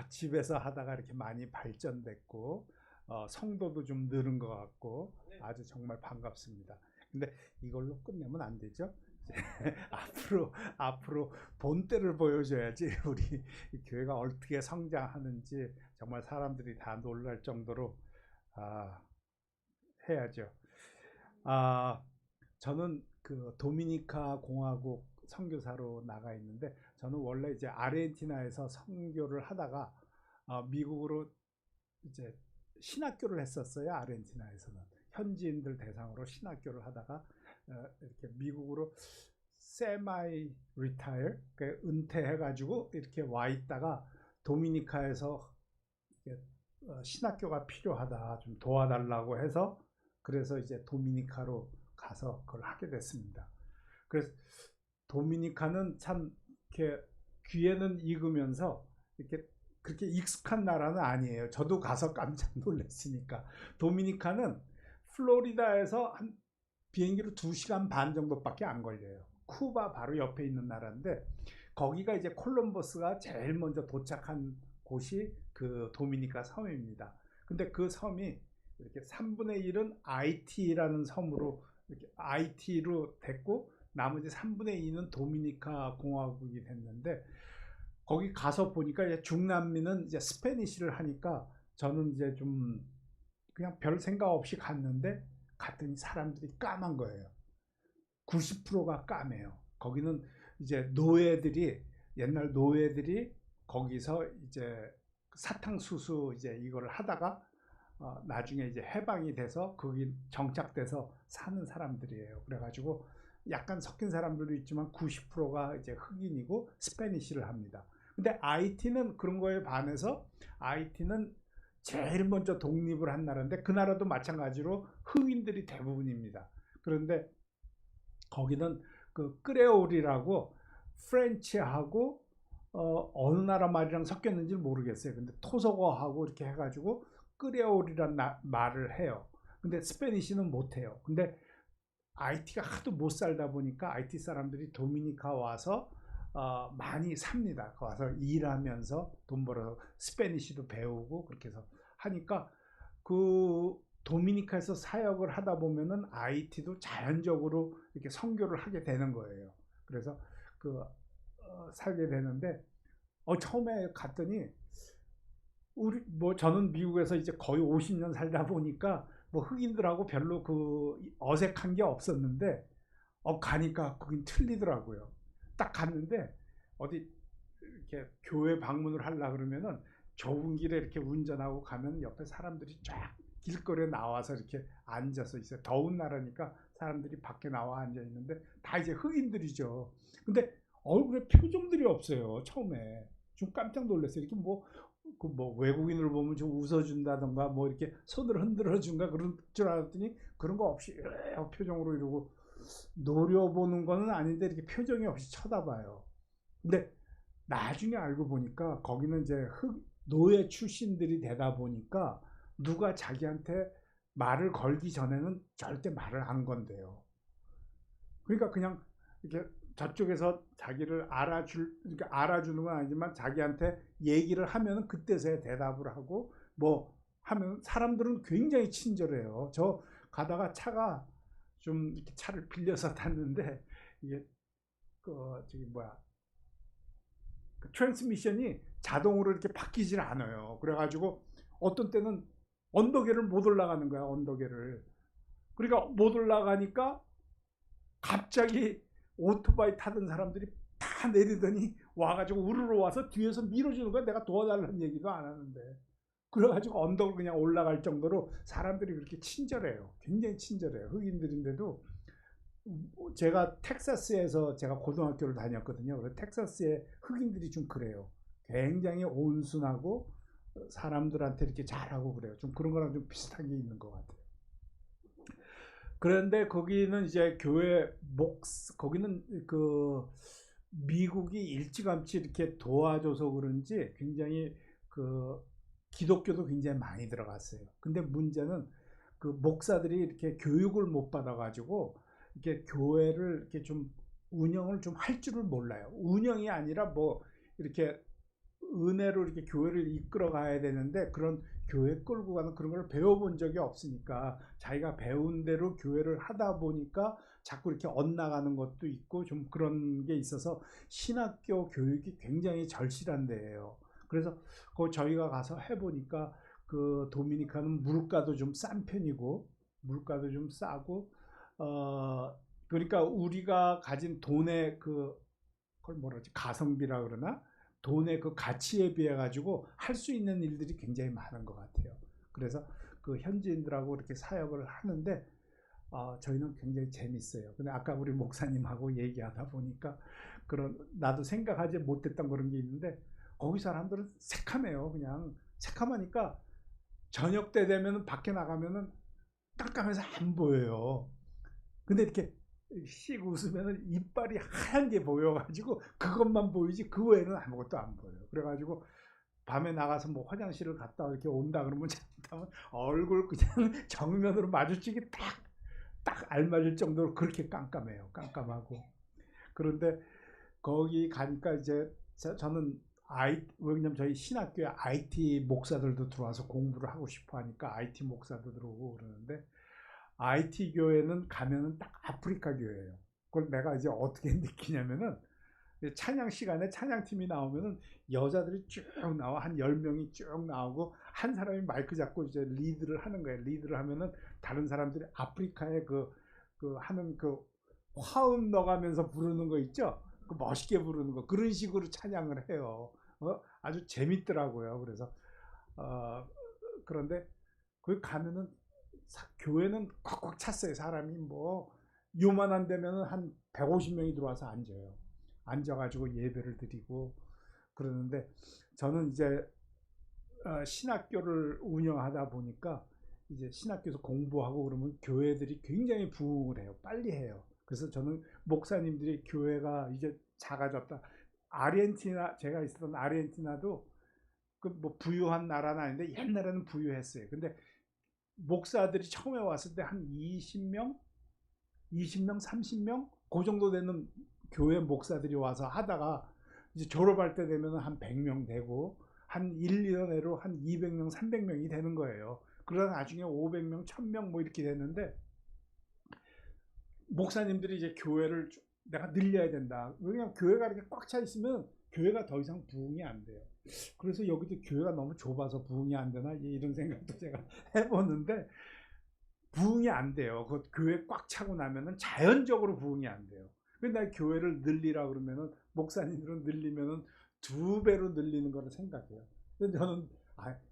집에서 하다가 이렇게 많이 발전됐고 성도도 좀 늘은 것 같고 아주 정말 반갑습니다. 근데 이걸로 끝내면 안 되죠. 앞으로 본때를 보여줘야지 우리 교회가 어떻게 성장하는지 정말 사람들이 다 놀랄 정도로 해야죠. 저는 그 도미니카 공화국 선교사로 나가 있는데 저는 원래 이제 아르헨티나에서 선교를 하다가 미국으로 이제 신학교를 했었어요. 아르헨티나에서는 현지인들 대상으로 신학교를 하다가 이렇게 미국으로 세마이 리타이어 은퇴해가지고 이렇게 와 있다가 도미니카에서 신학교가 필요하다 좀 도와달라고 해서 그래서 이제 도미니카로 가서 그걸 하게 됐습니다. 그래서 도미니카는 참 이렇게 귀에는 익으면서 이렇게 그렇게 익숙한 나라는 아니에요. 저도 가서 깜짝 놀랐으니까. 도미니카는 플로리다에서 한 비행기로 2시간 반 정도밖에 안 걸려요. 쿠바 바로 옆에 있는 나라인데 거기가 이제 콜럼버스가 제일 먼저 도착한 곳이 그 도미니카 섬입니다. 근데 그 섬이 이렇게 3분의 1은 아이티라는 섬으로 이렇게 아이티로 됐고 나머지 3분의 2는 도미니카 공화국이 됐는데 거기 가서 보니까 이제 중남미는 이제 스페니쉬를 하니까 저는 이제 좀 그냥 별 생각 없이 갔는데 갔더니 사람들이 까만 거예요. 90%가 까매요. 거기는 이제 노예들이 옛날 노예들이 거기서 이제 사탕수수 이제 이걸 하다가 나중에 이제 해방이 돼서 거기 정착돼서 사는 사람들이에요. 그래가지고 약간 섞인 사람들도 있지만 90%가 이제 흑인이고 스페니쉬를 합니다. 근데 IT는 그런 거에 반해서 IT는 제일 먼저 독립을 한 나라인데 그 나라도 마찬가지로 흑인들이 대부분입니다. 그런데 거기는 그 크레올이라고 프렌치하고 어느 나라 말이랑 섞였는지 모르겠어요. 근데 토속어하고 이렇게 해가지고 크레올이란 말을 해요. 근데 스페니쉬는 못해요. 근데 IT가 하도 못 살다 보니까 IT 사람들이 도미니카 와서 많이 삽니다. 와서 일하면서 돈 벌어서 스페니쉬도 배우고 그렇게 해서 하니까 그 도미니카에서 사역을 하다 보면은 IT도 자연적으로 이렇게 선교를 하게 되는 거예요. 그래서 살게 되는데 처음에 갔더니 우리 뭐 저는 미국에서 이제 거의 50년 살다 보니까 뭐 흑인들하고 별로 그 어색한 게 없었는데 가니까 거긴 틀리더라고요. 딱 갔는데 어디 이렇게 교회 방문을 하려 그러면은 좁은 길에 이렇게 운전하고 가면 옆에 사람들이 쫙 길거리에 나와서 이렇게 앉아서 있어요. 더운 나라니까 사람들이 밖에 나와 앉아 있는데 다 이제 흑인들이죠. 근데 얼굴에 표정들이 없어요. 처음에 좀 깜짝 놀랐어요. 이렇게 뭐 외국인을 보면 좀 웃어준다던가 뭐 이렇게 손을 흔들어 준가 그런 줄 알았더니 그런 거 없이 표정으로 이러고 노려보는 거는 아닌데 이렇게 표정이 없이 쳐다봐요. 근데 나중에 알고 보니까 거기는 이제 노예 출신들이 되다 보니까 누가 자기한테 말을 걸기 전에는 절대 말을 안 건대요. 그러니까 그냥 이렇게 저쪽에서 자기를 그러니까 알아주는 건 아니지만 자기한테 얘기를 하면은 그때서야 대답을 하고 뭐 하면 사람들은 굉장히 친절해요. 저 가다가 차가 좀 이렇게 차를 빌려서 탔는데 이게 그 트랜스미션이 자동으로 이렇게 바뀌질 않아요. 그래가지고 어떤 때는 언덕에를 못 올라가는 거야, 언덕에를. 그러니까 못 올라가니까 갑자기 오토바이 타던 사람들이 다 내리더니 와가지고 우르르 와서 뒤에서 밀어주는 거야. 내가 도와달라는 얘기도 안 하는데. 그래가지고 언덕을 그냥 올라갈 정도로 사람들이 그렇게 친절해요. 굉장히 친절해요. 흑인들인데도. 제가 텍사스에서 제가 고등학교를 다녔거든요. 그래서 텍사스의 흑인들이 좀 그래요. 굉장히 온순하고 사람들한테 이렇게 잘하고 그래요. 좀 그런 거랑 좀 비슷한 게 있는 것 같아요. 그런데 거기는 이제 거기는 그 미국이 일찌감치 이렇게 도와줘서 그런지 굉장히 그 기독교도 굉장히 많이 들어갔어요. 근데 문제는 그 목사들이 이렇게 교육을 못 받아가지고 이렇게 교회를 이렇게 좀 운영을 좀 할 줄을 몰라요. 운영이 아니라 뭐 이렇게 은혜로 이렇게 교회를 이끌어 가야 되는데 그런 교회 끌고 가는 그런 걸 배워본 적이 없으니까 자기가 배운 대로 교회를 하다 보니까 자꾸 이렇게 엇나가는 것도 있고 좀 그런 게 있어서 신학교 교육이 굉장히 절실한 데예요. 그래서 저희가 가서 해보니까 그 도미니카는 물가도 좀 싼 편이고 물가도 좀 싸고 그러니까 우리가 가진 돈의 그걸 뭐라 그러지? 가성비라 그러나? 돈의 그 가치에 비해 가지고 할 수 있는 일들이 굉장히 많은 것 같아요. 그래서 그 현지인들하고 이렇게 사역을 하는데 저희는 굉장히 재밌어요. 근데 아까 우리 목사님하고 얘기하다 보니까 나도 생각하지 못했던 그런 게 있는데 거기 사람들은 새카매요. 그냥 새카마니까 저녁 때 되면은 밖에 나가면은 깜깜해서 안 보여요. 근데 이렇게 씩 웃으면 이빨이 하얀 게 보여가지고 그것만 보이지 그 외에는 아무것도 안 보여요. 그래가지고 밤에 나가서 뭐 화장실을 갔다 이렇게 온다 그러면 잘못하면 얼굴 그냥 정면으로 마주치기 딱 알맞을 정도로 그렇게 깜깜해요. 깜깜하고. 그런데 거기 가니까 이제 저는 왜냐면 저희 신학교에 IT 목사들도 들어와서 공부를 하고 싶어 하니까 IT 목사도 들어오고 그러는데 IT 교회는 가면은 딱 아프리카 교회예요. 그걸 내가 이제 어떻게 느끼냐면은 찬양 시간에 찬양팀이 나오면은 여자들이 쭉 나와 한 10명이 쭉 나오고 한 사람이 마이크 잡고 이제 리드를 하는 거예요. 리드를 하면은 다른 사람들이 아프리카의 하는 화음 넣어가면서 부르는 거 있죠? 그 멋있게 부르는 거 그런 식으로 찬양을 해요. 아주 재밌더라고요. 그래서 그런데 거기 가면은 교회는 꽉꽉 찼어요. 사람이 뭐 요만한 데면은 한 150명이 들어와서 앉아요. 앉아가지고 예배를 드리고 그러는데 저는 이제 신학교를 운영하다 보니까 이제 신학교에서 공부하고 그러면 교회들이 굉장히 부흥을 해요. 빨리 해요. 그래서 저는 목사님들이 교회가 이제 작아졌다. 제가 있었던 아르헨티나도 그 뭐 부유한 나라는 아닌데 옛날에는 부유했어요. 근데 목사들이 처음에 왔을 때 한 20명, 30명 그 정도 되는 교회 목사들이 와서 하다가 이제 졸업할 때 되면 한 100명 되고 한 1, 2년 내로 한 200명, 300명이 되는 거예요. 그러다 나중에 500명, 1000명 뭐 이렇게 됐는데 목사님들이 이제 교회를 내가 늘려야 된다. 왜냐면 교회가 이렇게 꽉 차 있으면 교회가 더 이상 부흥이 안 돼요. 그래서 여기도 교회가 너무 좁아서 부흥이 안 되나 이런 생각도 제가 해보는데 부흥이 안 돼요. 그 교회 꽉 차고 나면은 자연적으로 부흥이 안 돼요. 근데 교회를 늘리라 그러면은 목사님들은 늘리면은 2배로 늘리는 거를 생각해요. 근데 저는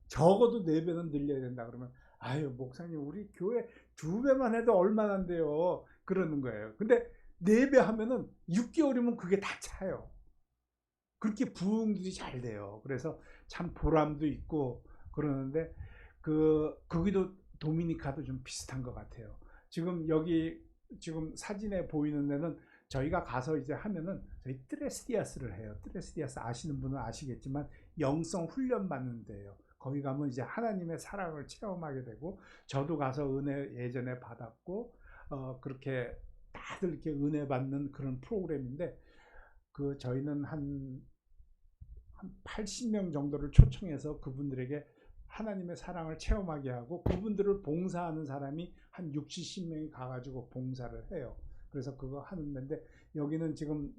적어도 4배는 늘려야 된다 그러면 아유 목사님 우리 교회 2배만 해도 얼마나 안 돼요 그러는 거예요. 근데 4배 하면은 6개월이면 그게 다 차요. 그렇게 부흥들이 잘 돼요. 그래서 참 보람도 있고 그러는데 거기도 도미니카도 좀 비슷한 것 같아요. 지금 여기 지금 사진에 보이는 데는 저희가 가서 이제 하면은 저희 트레스디아스를 해요. 트레스디아스 아시는 분은 아시겠지만 영성 훈련 받는 데예요. 거기 가면 이제 하나님의 사랑을 체험하게 되고 저도 가서 은혜 예전에 받았고 그렇게 다들 이렇게 은혜 받는 그런 프로그램인데 저희는 한 80명 정도를 초청해서 그분들에게 하나님의 사랑을 체험하게 하고 그분들을 봉사하는 사람이 한 60, 70명이 가가지고 봉사를 해요. 그래서 그거 하는 데인데 여기는 지금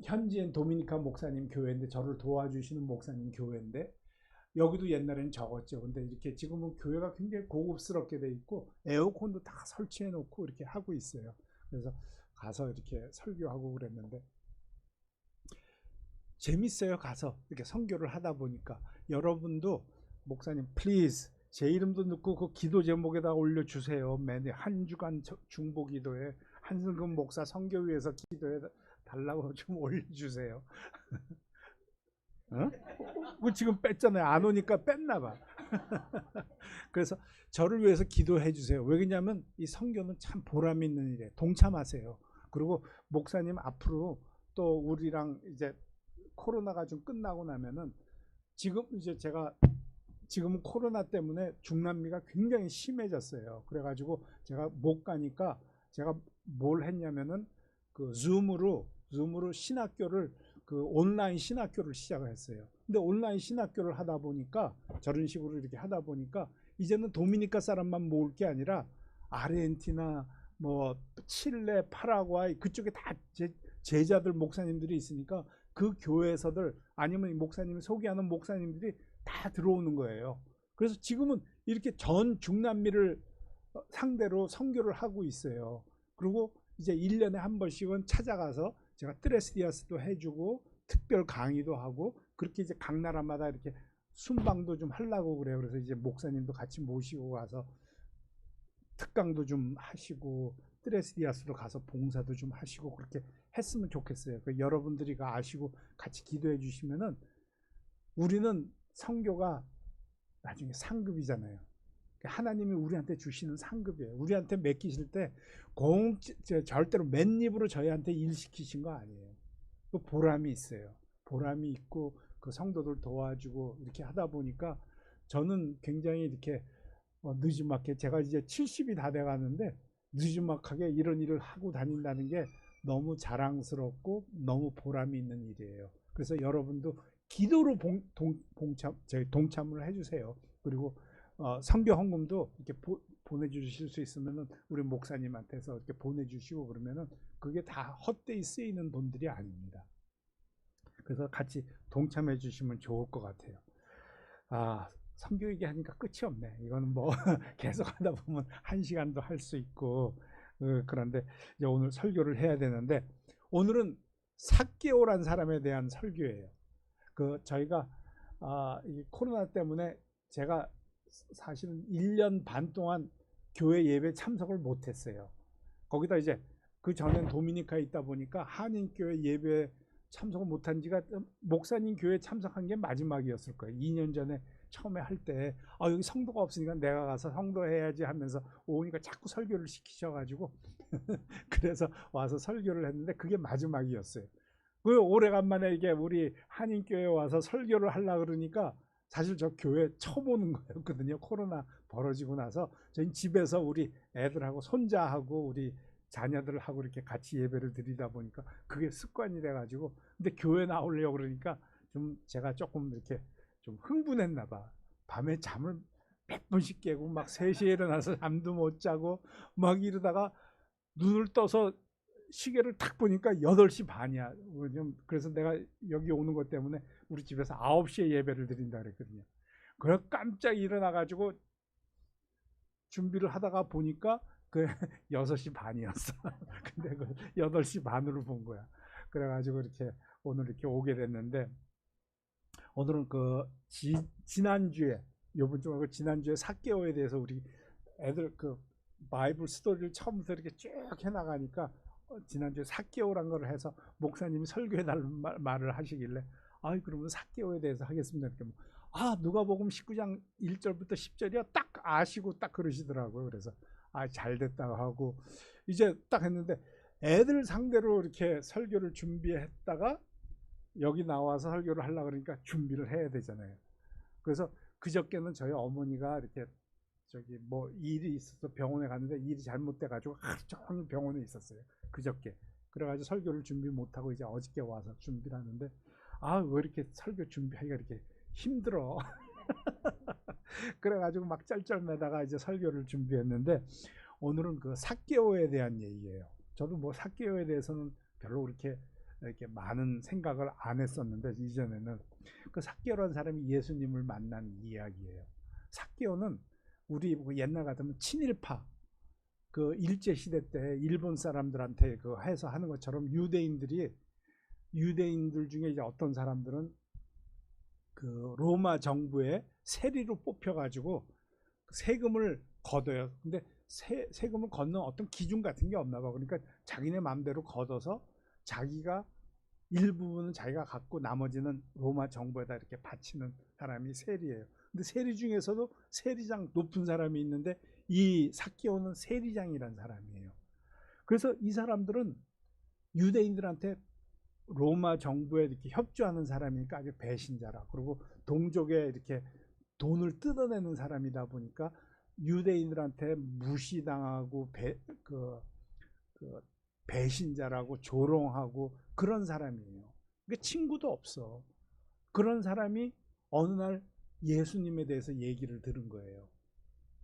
현지인 도미니카 목사님 교회인데 저를 도와주시는 목사님 교회인데 여기도 옛날에는 적었죠. 근데 이렇게 지금은 교회가 굉장히 고급스럽게 돼 있고 에어컨도 다 설치해 놓고 이렇게 하고 있어요. 그래서 가서 이렇게 설교하고 그랬는데 재밌어요. 가서 이렇게 선교를 하다 보니까 여러분도 목사님 플리즈 제 이름도 넣고 그 기도 제목에다 올려주세요. 매일 한 주간 중보기도에 한승근 목사 선교위에서 기도해 달라고 좀 올려주세요. 어? 지금 뺐잖아요. 안 오니까 뺐나 봐. 그래서 저를 위해서 기도해 주세요. 왜 그러냐면 이 선교는 참 보람 있는 일이에요. 동참하세요. 그리고 목사님 앞으로 또 우리랑 이제 코로나가 좀 끝나고 나면은 지금 이제 지금 코로나 때문에 중남미가 굉장히 심해졌어요. 그래가지고 제가 못 가니까 제가 뭘 했냐면은 줌으로 신학교를 온라인 신학교를 시작을 했어요. 근데 온라인 신학교를 하다 보니까 저런 식으로 이렇게 하다 보니까 이제는 도미니카 사람만 모을 게 아니라 아르헨티나 뭐 칠레, 파라과이 그쪽에 다 제자들 목사님들이 있으니까 그 교회에서들 아니면 목사님이 소개하는 목사님들이 다 들어오는 거예요. 그래서 지금은 이렇게 전 중남미를 상대로 선교를 하고 있어요. 그리고 이제 1년에 한 번씩은 찾아가서 제가 트레스디아스도 해주고 특별 강의도 하고 그렇게 이제 각 나라마다 이렇게 순방도 좀 하려고 그래요. 그래서 이제 목사님도 같이 모시고 가서 특강도 좀 하시고 트레스디아스로 가서 봉사도 좀 하시고 그렇게 했으면 좋겠어요. 여러분들이 아시고 같이 기도해 주시면은 우리는 선교가 나중에 상급이잖아요. 하나님이 우리한테 주시는 상급이에요. 우리한테 맡기실 때 절대로 맨입으로 저희한테 일 시키신 거 아니에요. 그 보람이 있어요. 보람이 있고 그 성도들 도와주고 이렇게 하다 보니까 저는 굉장히 이렇게 느지막하게 제가 이제 70이 다 돼가는데 느지막하게 이런 일을 하고 다닌다는 게 너무 자랑스럽고 너무 보람이 있는 일이에요. 그래서 여러분도 기도로 동참을 해주세요. 그리고 선교 헌금도 이렇게 보내주실 수 있으면은 우리 목사님한테서 이렇게 보내주시고 그러면은 그게 다 헛되이 쓰이는 돈들이 아닙니다. 그래서 같이 동참해 주시면 좋을 것 같아요. 선교 얘기하니까 끝이 없네. 이거는 뭐 계속 하다 보면 1시간도 할 수 있고 그런데 이제 오늘 설교를 해야 되는데 오늘은 삭개오란 사람에 대한 설교예요. 저희가 이 코로나 때문에 제가 사실은 1년 반 동안 교회 예배 참석을 못했어요. 거기다 이제 그 전엔 도미니카에 있다 보니까 한인교회 예배 참석을 못한 지가 목사님 교회 참석한 게 마지막이었을 거예요. 2년 전에 처음에 할 때 여기 성도가 없으니까 내가 가서 성도해야지 하면서 오니까 자꾸 설교를 시키셔가지고 그래서 와서 설교를 했는데 그게 마지막이었어요. 오래간만에 이게 우리 한인교회에 와서 설교를 하려고 그러니까 사실 저 교회 처음 오는 거였거든요. 코로나 벌어지고 나서 저희 집에서 우리 애들하고 손자하고 우리 자녀들하고 이렇게 같이 예배를 드리다 보니까 그게 습관이 돼가지고 근데 교회 나오려고 그러니까 좀 제가 조금 이렇게 좀 흥분했나 봐. 밤에 잠을 몇 번씩 깨고 막 3시에 일어나서 잠도 못 자고 막 이러다가 눈을 떠서 시계를 딱 보니까 8시 반이야. 그래서 내가 여기 오는 것 때문에 우리 집에서 9시에 예배를 드린다 그랬거든요. 그래 깜짝 일어나가지고 준비를 하다가 보니까 그 6시 반이었어. 근데 그 8시 반으로 본 거야. 그래가지고 이렇게 오늘 이렇게 오게 됐는데, 오늘은 그 지난주에, 요번 주 말고 지난주에 삭개오에 대해서 우리 애들 그 바이블 스토리를 처음부터 이렇게 쭉 해나가니까 지난주에 삭개오란 걸 해서 목사님이 설교해달라는 말을 하시길래, 아이 그러면 삭개오에 대해서 하겠습니다. 이렇게 누가복음 19장 1절부터 10절이야 딱 아시고 딱 그러시더라고요. 그래서 잘 됐다고 하고, 이제 딱 했는데 애들 상대로 이렇게 설교를 준비했다가 여기 나와서 설교를 하려고 그러니까 준비를 해야 되잖아요. 그래서 그저께는 저희 어머니가 이렇게 저기 뭐 일이 있어서 병원에 갔는데 일이 잘못돼 가지고 하루 종일 병원에 있었어요. 그저께. 그래가지고 설교를 준비 못하고 이제 어저께 와서 준비를 하는데, 왜 이렇게 설교 준비하기가 이렇게 힘들어. 그래가지고 막 짤짤매다가 이제 설교를 준비했는데, 오늘은 그 삭개오에 대한 얘기예요. 저도 뭐 삭개오에 대해서는 별로 그렇게 이렇게 많은 생각을 안 했었는데, 이전에는 그 삭개오라는 사람이 예수님을 만난 이야기예요. 삭개오는 우리 옛날 같으면 친일파, 그 일제 시대 때 일본 사람들한테 그 해서 하는 것처럼 유대인들 중에 이제 어떤 사람들은 그 로마 정부의 세리로 뽑혀가지고 세금을 걷어요. 근데 세금을 걷는 어떤 기준 같은 게 없나 봐. 그러니까 자기네 마음대로 걷어서 자기가 일부분은 자기가 갖고 나머지는 로마 정부에다 이렇게 바치는 사람이 세리예요. 근데 세리 중에서도 세리장 높은 사람이 있는데 이 삭개오는 세리장이라는 사람이에요. 그래서 이 사람들은 유대인들한테 로마 정부에 이렇게 협조하는 사람이니까 아주 배신자라. 그리고 동족에 이렇게 돈을 뜯어내는 사람이다 보니까 유대인들한테 무시당하고 배신자라고 조롱하고 그런 사람이에요. 그러니까 친구도 없어. 그런 사람이 어느 날 예수님에 대해서 얘기를 들은 거예요.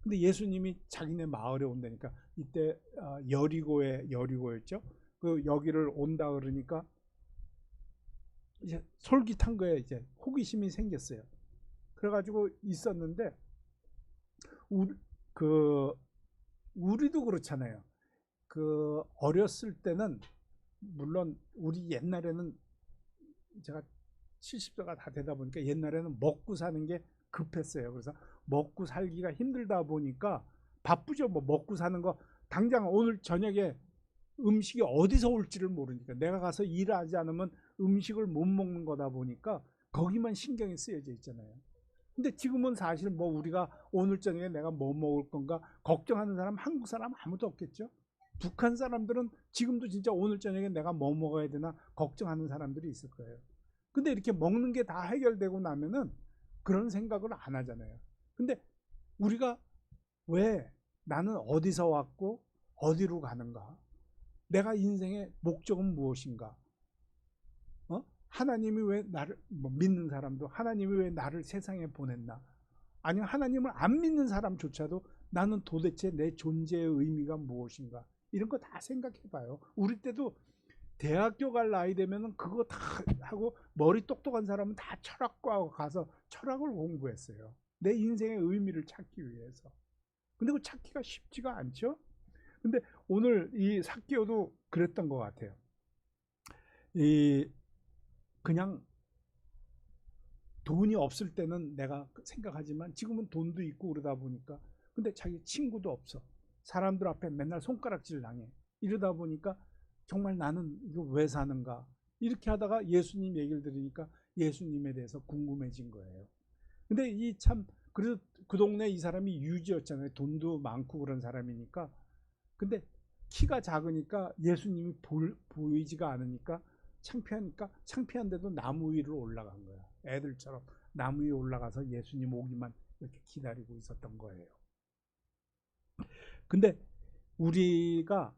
근데 예수님이 자기네 마을에 온다니까, 이때 여리고였죠. 그 여기를 온다 그러니까 이제 솔깃한 거예요. 이제 호기심이 생겼어요. 그래가지고 있었는데, 우리도 그렇잖아요. 그 어렸을 때는 물론 우리 옛날에는 제가 70세가 다 되다 보니까 옛날에는 먹고 사는 게 급했어요. 그래서 먹고 살기가 힘들다 보니까 바쁘죠. 뭐 먹고 사는 거 당장 오늘 저녁에 음식이 어디서 올지를 모르니까 내가 가서 일하지 않으면 음식을 못 먹는 거다 보니까 거기만 신경이 쓰여져 있잖아요. 근데 지금은 사실 뭐 우리가 오늘 저녁에 내가 뭐 먹을 건가 걱정하는 사람, 한국 사람 아무도 없겠죠. 북한 사람들은 지금도 진짜 오늘 저녁에 내가 뭐 먹어야 되나 걱정하는 사람들이 있을 거예요. 근데 이렇게 먹는 게 다 해결되고 나면은 그런 생각을 안 하잖아요. 근데 우리가 왜 나는 어디서 왔고 어디로 가는가? 내가 인생의 목적은 무엇인가? 하나님이 왜 나를 믿는 사람도 하나님이 왜 나를 세상에 보냈나? 아니면 하나님을 안 믿는 사람조차도 나는 도대체 내 존재의 의미가 무엇인가? 이런 거 다 생각해 봐요. 우리 때도 대학교 갈 나이 되면은 그거 다 하고 머리 똑똑한 사람은 다 철학과 가서 철학을 공부했어요. 내 인생의 의미를 찾기 위해서. 근데 그 찾기가 쉽지가 않죠. 근데 오늘 이 삭개오도 그랬던 것 같아요. 그냥 돈이 없을 때는 내가 생각하지만 지금은 돈도 있고 그러다 보니까, 근데 자기 친구도 없어. 사람들 앞에 맨날 손가락질 당해. 이러다 보니까 정말 나는 이거 왜 사는가? 이렇게 하다가 예수님 얘기를 들으니까 예수님에 대해서 궁금해진 거예요. 근데 그래서 그 동네 이 사람이 유지였잖아요. 돈도 많고 그런 사람이니까. 근데 키가 작으니까 예수님이 보이지가 않으니까 창피한데도 나무 위로 올라간 거야. 애들처럼 나무 위에 올라가서 예수님 오기만 이렇게 기다리고 있었던 거예요. 근데 우리가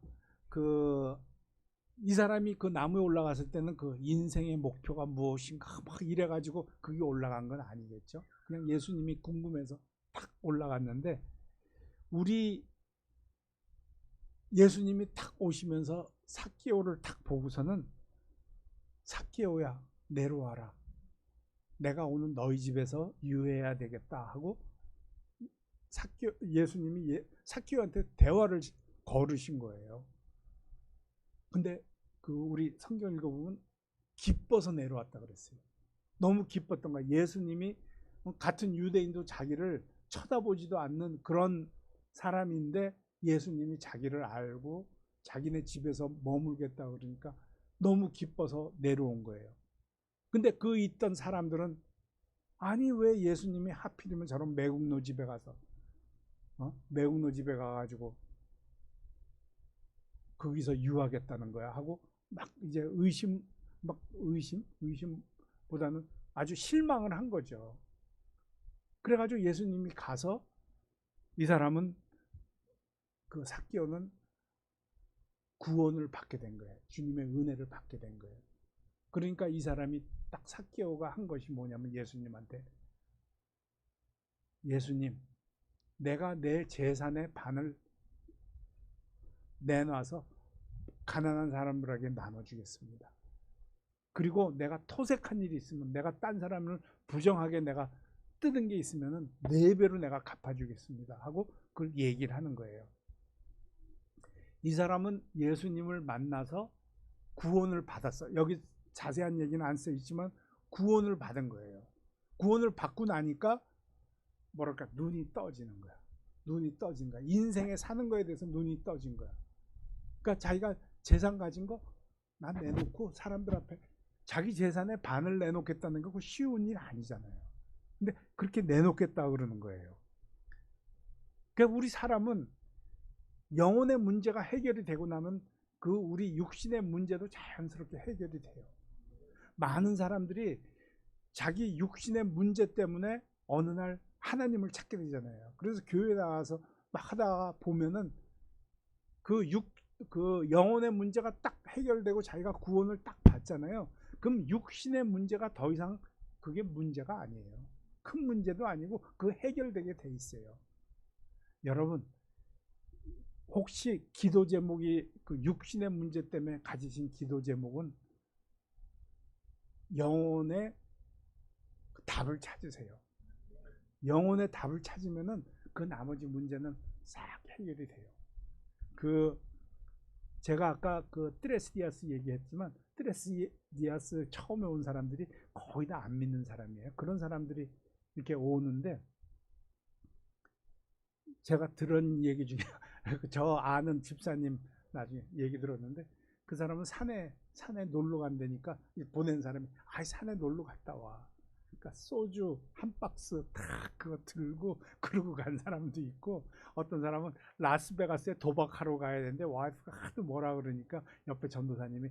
이 사람이 그 나무에 올라갔을 때는 그 인생의 목표가 무엇인가 막 이래가지고 그게 올라간 건 아니겠죠. 그냥 예수님이 궁금해서 탁 올라갔는데, 우리 예수님이 탁 오시면서 삭개오를 탁 보고서는 삭개오야 내려와라. 내가 오늘 너희 집에서 유해해야 되겠다 하고 예수님이 삭개오한테 대화를 걸으신 거예요. 근데 그 우리 성경 읽어보면 기뻐서 내려왔다 그랬어요. 너무 기뻤던 거야. 예수님이 같은 유대인도 자기를 쳐다보지도 않는 그런 사람인데 예수님이 자기를 알고 자기네 집에서 머물겠다 그러니까 너무 기뻐서 내려온 거예요. 근데 그 있던 사람들은 아니 왜 예수님이 하필이면 저런 매국노 집에 가서 매국노 집에 가가지고 거기서 유하겠다는 거야 하고 막 이제 의심보다는 아주 실망을 한 거죠. 그래가지고 예수님이 가서 이 사람은 그 삭개오는 구원을 받게 된 거예요. 주님의 은혜를 받게 된 거예요. 그러니까 이 사람이 딱 삭개오가 한 것이 뭐냐면 예수님한테 예수님 내가 내 재산의 반을 내놔서 가난한 사람들에게 나눠주겠습니다. 그리고 내가 토색한 일이 있으면 내가 딴 사람을 부정하게 내가 뜯은 게 있으면 4배로 내가 갚아주겠습니다 하고 그걸 얘기를 하는 거예요. 이 사람은 예수님을 만나서 구원을 받았어. 여기 자세한 얘기는 안 써 있지만 구원을 받은 거예요. 구원을 받고 나니까 뭐랄까 눈이 떠지는 거야. 눈이 떠진 거야. 인생에 사는 거에 대해서 눈이 떠진 거야. 그러니까 자기가 재산 가진 거 난 내놓고 사람들 앞에 자기 재산의 반을 내놓겠다는 거 쉬운 일 아니잖아요. 근데 그렇게 내놓겠다 그러는 거예요. 그러니까 우리 사람은 영혼의 문제가 해결이 되고 나면 그 우리 육신의 문제도 자연스럽게 해결이 돼요. 많은 사람들이 자기 육신의 문제 때문에 어느 날 하나님을 찾게 되잖아요. 그래서 교회 나가서 막 하다가 보면은 그 영혼의 문제가 딱 해결되고 자기가 구원을 딱 받잖아요. 그럼 육신의 문제가 더 이상 그게 문제가 아니에요. 큰 문제도 아니고 그 해결되게 돼 있어요. 여러분 혹시 기도 제목이 그 육신의 문제 때문에 가지신 기도 제목은 영혼의 답을 찾으세요. 영혼의 답을 찾으면은 그 나머지 문제는 싹 해결이 돼요. 제가 아까 그 트레스디아스 얘기했지만 트레스디아스 처음에 온 사람들이 거의 다 안 믿는 사람이에요. 그런 사람들이 이렇게 오는데 제가 들은 얘기 중에 저 아는 집사님 나중에 얘기 들었는데 그 사람은 산에 놀러 간다니까 보낸 사람이 산에 놀러 갔다 와. 그러니까 소주 한 박스 탁 그거 들고 그러고 간 사람도 있고 어떤 사람은 라스베가스에 도박하러 가야 되는데 와이프가 하도 뭐라 그러니까 옆에 전도사님이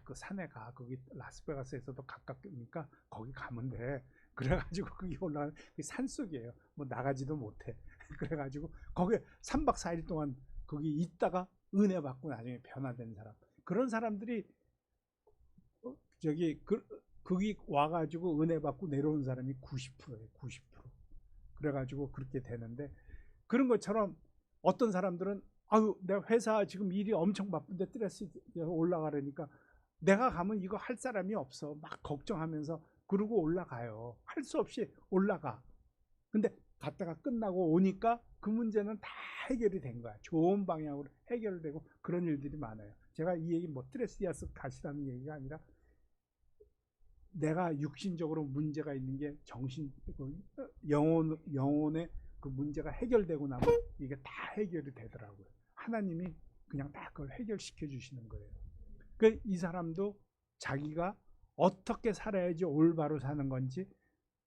그 산에 가 거기 라스베가스에서도 가깝니까 거기 가면 돼. 그래가지고 거기 올라가는 산속이에요. 뭐 나가지도 못해. 그래가지고 거기 3박 4일 동안 거기 있다가 은혜 받고 나중에 변화된 사람. 그런 사람들이 거기 와가지고 은혜 받고 내려온 사람이 90%예요. 90%. 그래가지고 그렇게 되는데 그런 것처럼 어떤 사람들은 내가 회사 지금 일이 엄청 바쁜데 스트레스 올라가려니까 내가 가면 이거 할 사람이 없어. 막 걱정하면서 그러고 올라가요. 할 수 없이 올라가. 근데 갔다가 끝나고 오니까 그 문제는 다 해결이 된 거야. 좋은 방향으로 해결되고 그런 일들이 많아요. 제가 이 얘기 트레스디아스 가시라는 얘기가 아니라 내가 육신적으로 문제가 있는 게 영혼의 그 문제가 해결되고 나면 이게 다 해결이 되더라고요. 하나님이 그냥 다 그걸 해결시켜 주시는 거예요. 그러니까 이 사람도 자기가 어떻게 살아야지 올바로 사는 건지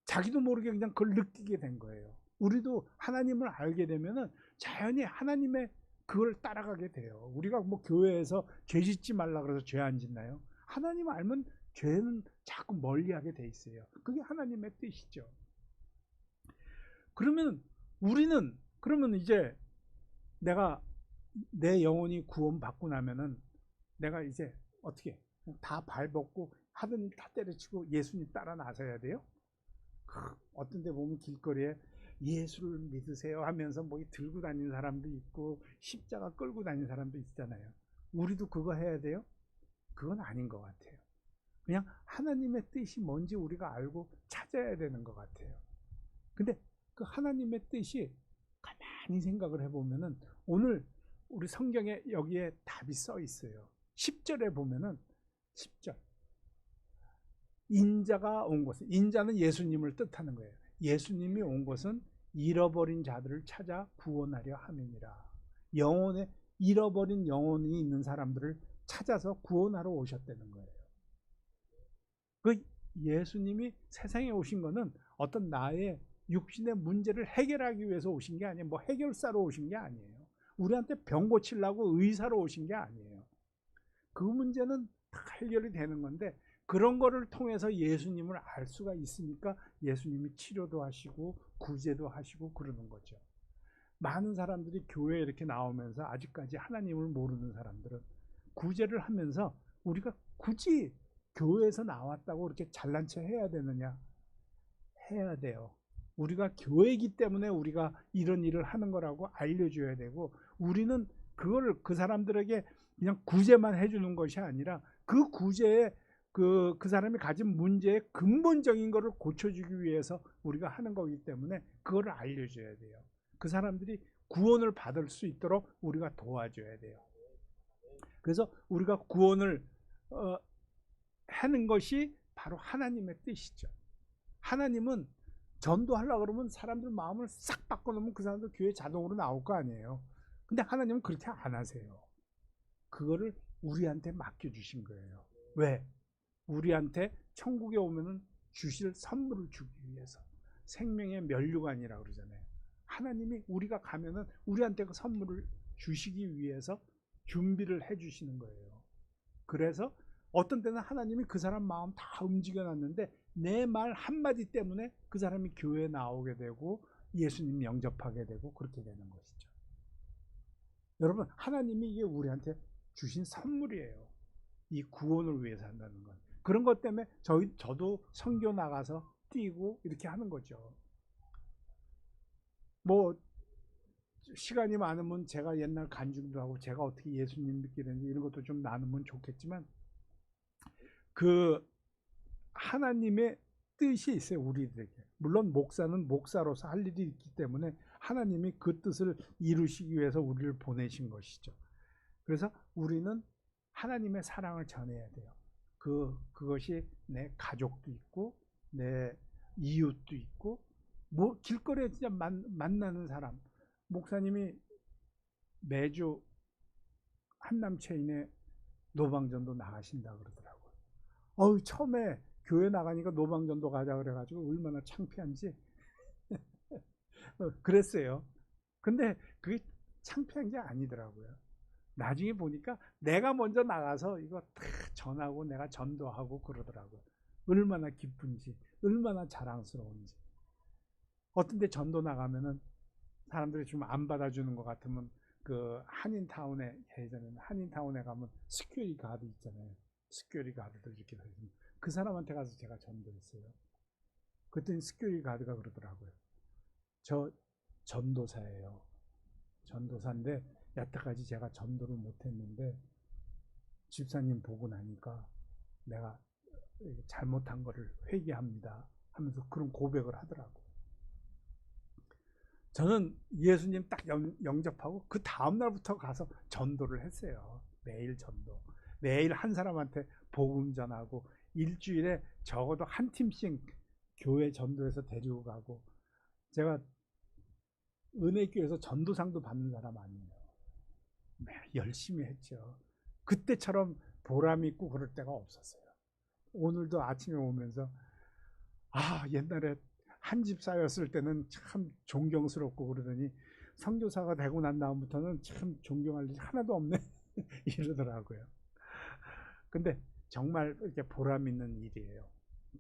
자기도 모르게 그냥 그걸 느끼게 된 거예요. 우리도 하나님을 알게 되면은 자연히 하나님의 그걸 따라가게 돼요. 우리가 뭐 교회에서 죄 짓지 말라 그래서 죄 안 짓나요? 하나님 알면 죄는 자꾸 멀리하게 돼 있어요. 그게 하나님의 뜻이죠. 그러면 우리는 이제 내가 내 영혼이 구원받고 나면은 내가 이제 어떻게 다 발벗고 하던 일 다 때려치고 예수님 따라 나서야 돼요? 어떤 데 보면 길거리에 예수를 믿으세요 하면서 뭐 들고 다니는 사람도 있고 십자가 끌고 다니는 사람도 있잖아요. 우리도 그거 해야 돼요? 그건 아닌 것 같아요. 그냥 하나님의 뜻이 뭔지 우리가 알고 찾아야 되는 것 같아요. 근데 그 하나님의 뜻이 가만히 생각을 해보면은 오늘 우리 성경에 여기에 답이 써 있어요. 10절에 보면은 10절 인자가 온 것은, 인자는 예수님을 뜻하는 거예요. 예수님이 온 것은 잃어버린 자들을 찾아 구원하려 함이니라. 영혼에 잃어버린 영혼이 있는 사람들을 찾아서 구원하러 오셨다는 거예요. 그 예수님이 세상에 오신 거는 어떤 나의 육신의 문제를 해결하기 위해서 오신 게 아니에요. 뭐 해결사로 오신 게 아니에요. 우리한테 병 고치려고 의사로 오신 게 아니에요. 그 문제는 다 해결이 되는 건데 그런 거를 통해서 예수님을 알 수가 있으니까 예수님이 치료도 하시고 구제도 하시고 그러는 거죠. 많은 사람들이 교회에 이렇게 나오면서 아직까지 하나님을 모르는 사람들은 구제를 하면서 우리가 굳이 교회에서 나왔다고 그렇게 잘난 체 해야 되느냐? 해야 돼요. 우리가 교회이기 때문에 우리가 이런 일을 하는 거라고 알려줘야 되고, 우리는 그걸 그 사람들에게 그냥 구제만 해주는 것이 아니라 그 구제에 그 사람이 가진 문제의 근본적인 것을 고쳐주기 위해서 우리가 하는 거기 때문에 그거를 알려줘야 돼요. 그 사람들이 구원을 받을 수 있도록 우리가 도와줘야 돼요. 그래서 우리가 구원을 하는 것이 바로 하나님의 뜻이죠. 하나님은 전도하려고 그러면 사람들 마음을 싹 바꿔놓으면 그 사람들 교회 자동으로 나올 거 아니에요. 근데 하나님은 그렇게 안 하세요. 그거를 우리한테 맡겨주신 거예요. 왜? 우리한테 천국에 오면은 주실 선물을 주기 위해서. 생명의 면류관이라고 그러잖아요. 하나님이 우리가 가면은 우리한테 그 선물을 주시기 위해서 준비를 해주시는 거예요. 그래서 어떤 때는 하나님이 그 사람 마음 다 움직여놨는데 내 말 한마디 때문에 그 사람이 교회에 나오게 되고 예수님 영접하게 되고 그렇게 되는 것이죠. 여러분, 하나님이 이게 우리한테 주신 선물이에요. 이 구원을 위해서 한다는 건. 그런 것 때문에 저도 선교 나가서 뛰고 이렇게 하는 거죠. 뭐 시간이 많으면 제가 옛날 간증도 하고 제가 어떻게 예수님 믿게 됐는지 이런 것도 좀 나누면 좋겠지만, 그 하나님의 뜻이 있어요, 우리들에게. 물론 목사는 목사로서 할 일이 있기 때문에 하나님이 그 뜻을 이루시기 위해서 우리를 보내신 것이죠. 그래서 우리는 하나님의 사랑을 전해야 돼요. 그것이 내 가족도 있고 내 이웃도 있고 뭐 길거리에 진짜 만나는 사람. 목사님이 매주 한남체인에 노방전도 나가신다 그러더라고요. 처음에 교회 나가니까 노방전도 가자 그래가지고 얼마나 창피한지 그랬어요. 근데 그게 창피한 게 아니더라고요. 나중에 보니까 내가 먼저 나가서 이거 다 전하고 내가 전도하고 그러더라고요. 얼마나 기쁜지, 얼마나 자랑스러운지. 어떤 데 전도 나가면은 사람들이 좀 안 받아주는 것 같으면 그 한인타운에, 예전에는 한인타운에 가면 스큐리티 가드 있잖아요. 스큐리티 가드들 이렇게 다니면 그 사람한테 가서 제가 전도했어요. 그랬더니 스큐리티 가드가 그러더라고요. 저 전도사예요. 전도사인데 여태까지 제가 전도를 못했는데 집사님 보고 나니까 내가 잘못한 거를 회개합니다 하면서 그런 고백을 하더라고. 저는 예수님 딱 영접하고 그 다음날부터 가서 전도를 했어요. 매일 전도. 매일 한 사람한테 복음 전하고 일주일에 적어도 한 팀씩 교회 전도해서 데리고 가고. 제가 은혜교회에서 전도상도 받는 사람 아니에요. 열심히 했죠. 그때처럼 보람 있고 그럴 때가 없었어요. 오늘도 아침에 오면서 옛날에 한 집사였을 때는 참 존경스럽고 그러더니 선교사가 되고 난 다음부터는 참 존경할 일이 하나도 없네 이러더라고요. 근데 정말 이렇게 보람 있는 일이에요.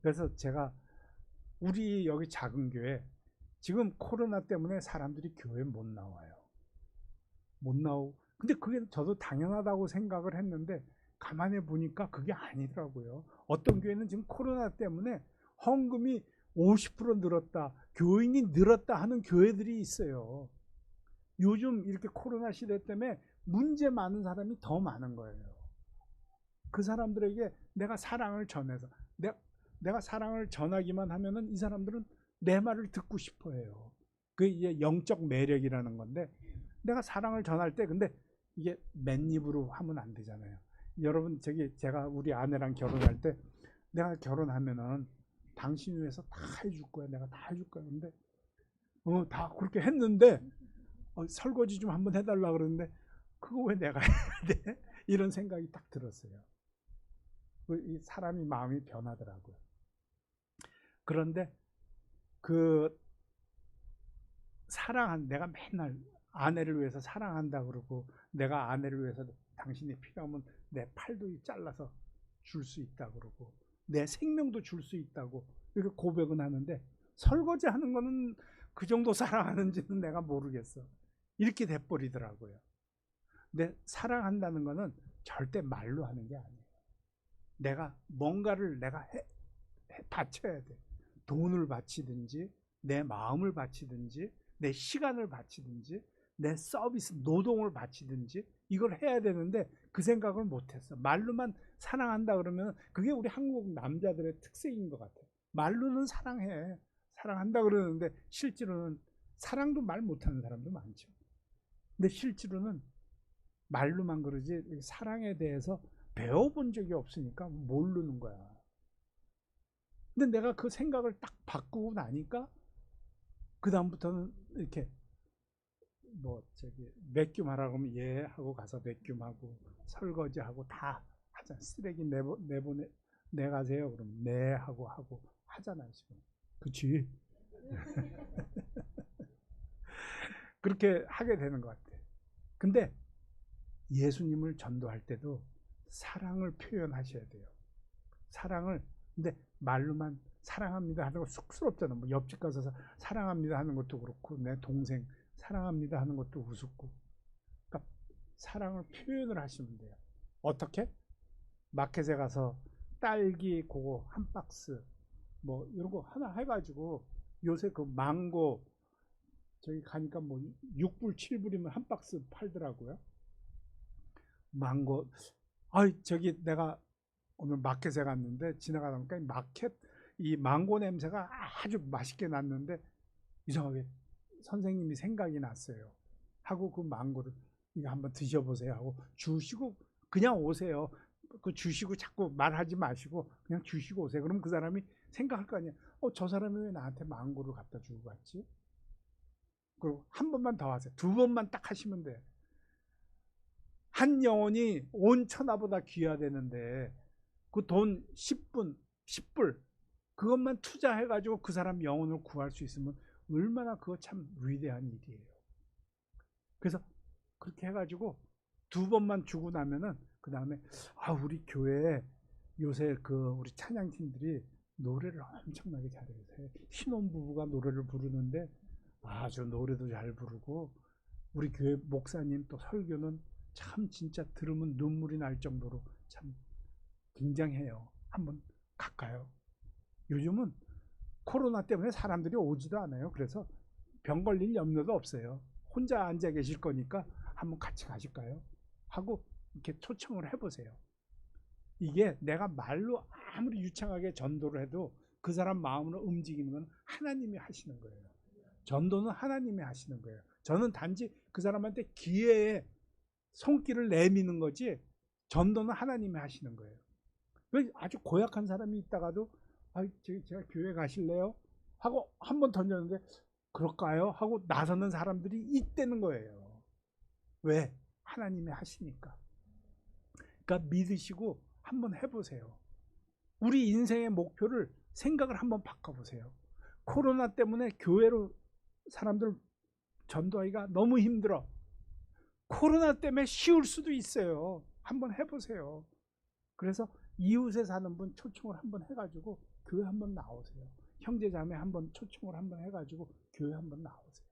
그래서 제가 우리 여기 작은 교회 지금 코로나 때문에 사람들이 교회 못 나와요. 못 나오고. 근데 그게 저도 당연하다고 생각을 했는데 가만히 보니까 그게 아니더라고요. 어떤 교회는 지금 코로나 때문에 헌금이 50% 늘었다, 교인이 늘었다 하는 교회들이 있어요. 요즘 이렇게 코로나 시대 때문에 문제 많은 사람이 더 많은 거예요. 그 사람들에게 내가 사랑을 전해서 내가 사랑을 전하기만 하면은 이 사람들은 내 말을 듣고 싶어 해요. 그게 이제 영적 매력이라는 건데, 내가 사랑을 전할 때 근데 이게 맨입으로 하면 안 되잖아요. 여러분, 제가 우리 아내랑 결혼할 때 내가 결혼하면은 당신 위해서 다 해줄 거야. 내가 다 해줄 거야. 근데 다 그렇게 했는데 설거지 좀 한번 해달라 그러는데 그거 왜 내가 해야 돼? 이런 생각이 딱 들었어요. 이 사람이 마음이 변하더라고요. 그런데 내가 맨날 아내를 위해서 사랑한다 그러고, 내가 아내를 위해서 당신이 필요하면 내 팔도 잘라서 줄 수 있다 그러고, 내 생명도 줄 수 있다고 이렇게 고백은 하는데, 설거지 하는 거는 그 정도 사랑하는지는 내가 모르겠어. 이렇게 돼버리더라고요. 근데 사랑한다는 거는 절대 말로 하는 게 아니에요. 내가 뭔가를 바쳐야 돼. 돈을 바치든지, 내 마음을 바치든지, 내 시간을 바치든지, 내 서비스, 노동을 바치든지, 이걸 해야 되는데 그 생각을 못했어. 말로만 사랑한다 그러면 그게 우리 한국 남자들의 특색인 것 같아. 말로는 사랑해, 사랑한다 그러는데 실제로는 사랑도 말 못하는 사람도 많죠. 근데 실제로는 말로만 그러지 사랑에 대해서 배워본 적이 없으니까 모르는 거야. 근데 내가 그 생각을 딱 바꾸고 나니까 그 다음부터는 이렇게 맥큐하라고 하면 예 하고 가서 맥큐하고, 설거지하고 다 하잖아. 쓰레기 내가세요 그러면 네 하고 하잖아요 지금. 그치? 그렇게 하게 되는 것 같아. 근데 예수님을 전도할 때도 사랑을 표현하셔야 돼요. 사랑을, 근데 말로만 사랑합니다 하는 거 쑥스럽잖아. 뭐 옆집 가서 사랑합니다 하는 것도 그렇고, 내 동생 사랑합니다 하는 것도 우습고. 그러니까 사랑을 표현을 하시면 돼요. 어떻게? 마켓에 가서 딸기 그거 한 박스 뭐 이런 거 하나 해가지고, 요새 그 망고 저기 가니까 뭐 6불 7불이면 한 박스 팔더라고요. 망고. 저기 내가 오늘 마켓에 갔는데 지나가다 보니까 이 망고 냄새가 아주 맛있게 났는데 이상하게 선생님이 생각이 났어요. 하고 그 망고를 이거 한번 드셔보세요 하고 주시고 그냥 오세요. 그 주시고 자꾸 말하지 마시고 그냥 주시고 오세요. 그럼 그 사람이 생각할 거 아니야. 저 사람이 왜 나한테 망고를 갖다 주고 갔지? 그리고 한 번만 더 하세요. 두 번만 딱 하시면 돼. 한 영혼이 온 천하보다 귀하되는데 그 돈 10불 그것만 투자해가지고 그 사람 영혼을 구할 수 있으면 얼마나 그거 참 위대한 일이에요. 그래서 그렇게 해가지고 두 번만 주고 나면은 그 다음에 우리 교회에 요새 우리 찬양팀들이 노래를 엄청나게 잘해요. 신혼부부가 노래를 부르는데 아주 노래도 잘 부르고, 우리 교회 목사님 또 설교는 참 진짜 들으면 눈물이 날 정도로 참 굉장해요. 한번 갈까요? 요즘은 코로나 때문에 사람들이 오지도 않아요. 그래서 병 걸릴 염려도 없어요. 혼자 앉아 계실 거니까 한번 같이 가실까요? 하고 이렇게 초청을 해보세요. 이게 내가 말로 아무리 유창하게 전도를 해도 그 사람 마음으로 움직이는 건 하나님이 하시는 거예요. 전도는 하나님이 하시는 거예요. 저는 단지 그 사람한테 기회에 손길을 내미는 거지, 전도는 하나님이 하시는 거예요. 아주 고약한 사람이 있다가도 제가 교회 가실래요? 하고 한번 던졌는데 그럴까요? 하고 나서는 사람들이 있다는 거예요. 왜? 하나님이 하시니까. 그러니까 믿으시고 한번 해보세요. 우리 인생의 목표를 생각을 한번 바꿔보세요. 코로나 때문에 교회로 사람들 전도하기가 너무 힘들어. 코로나 때문에 쉬울 수도 있어요. 한번 해보세요. 그래서 이웃에 사는 분 초청을 한번 해가지고 교회 한번 나오세요. 형제자매 한번 초청을 한번 해가지고 교회 한번 나오세요.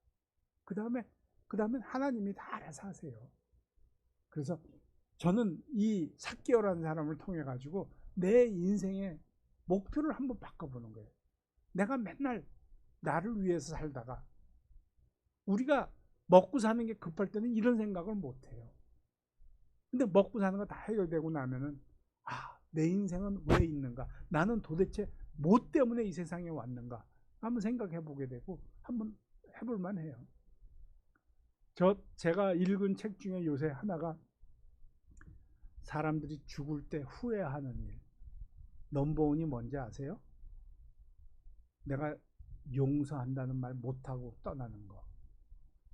그 다음에 하나님이 다 알아서 하세요. 그래서 저는 이 삭개오라는 사람을 통해 가지고 내 인생의 목표를 한번 바꿔보는 거예요. 내가 맨날 나를 위해서 살다가 우리가 먹고 사는 게 급할 때는 이런 생각을 못 해요. 근데 먹고 사는 거 다 해결되고 나면은 내 인생은 왜 있는가? 나는 도대체 뭐 때문에 이 세상에 왔는가? 한번 생각해 보게 되고 한번 해볼 만해요. 제가 읽은 책 중에 요새 하나가 사람들이 죽을 때 후회하는 일. 넘버원이 뭔지 아세요? 내가 용서한다는 말 못하고 떠나는 거.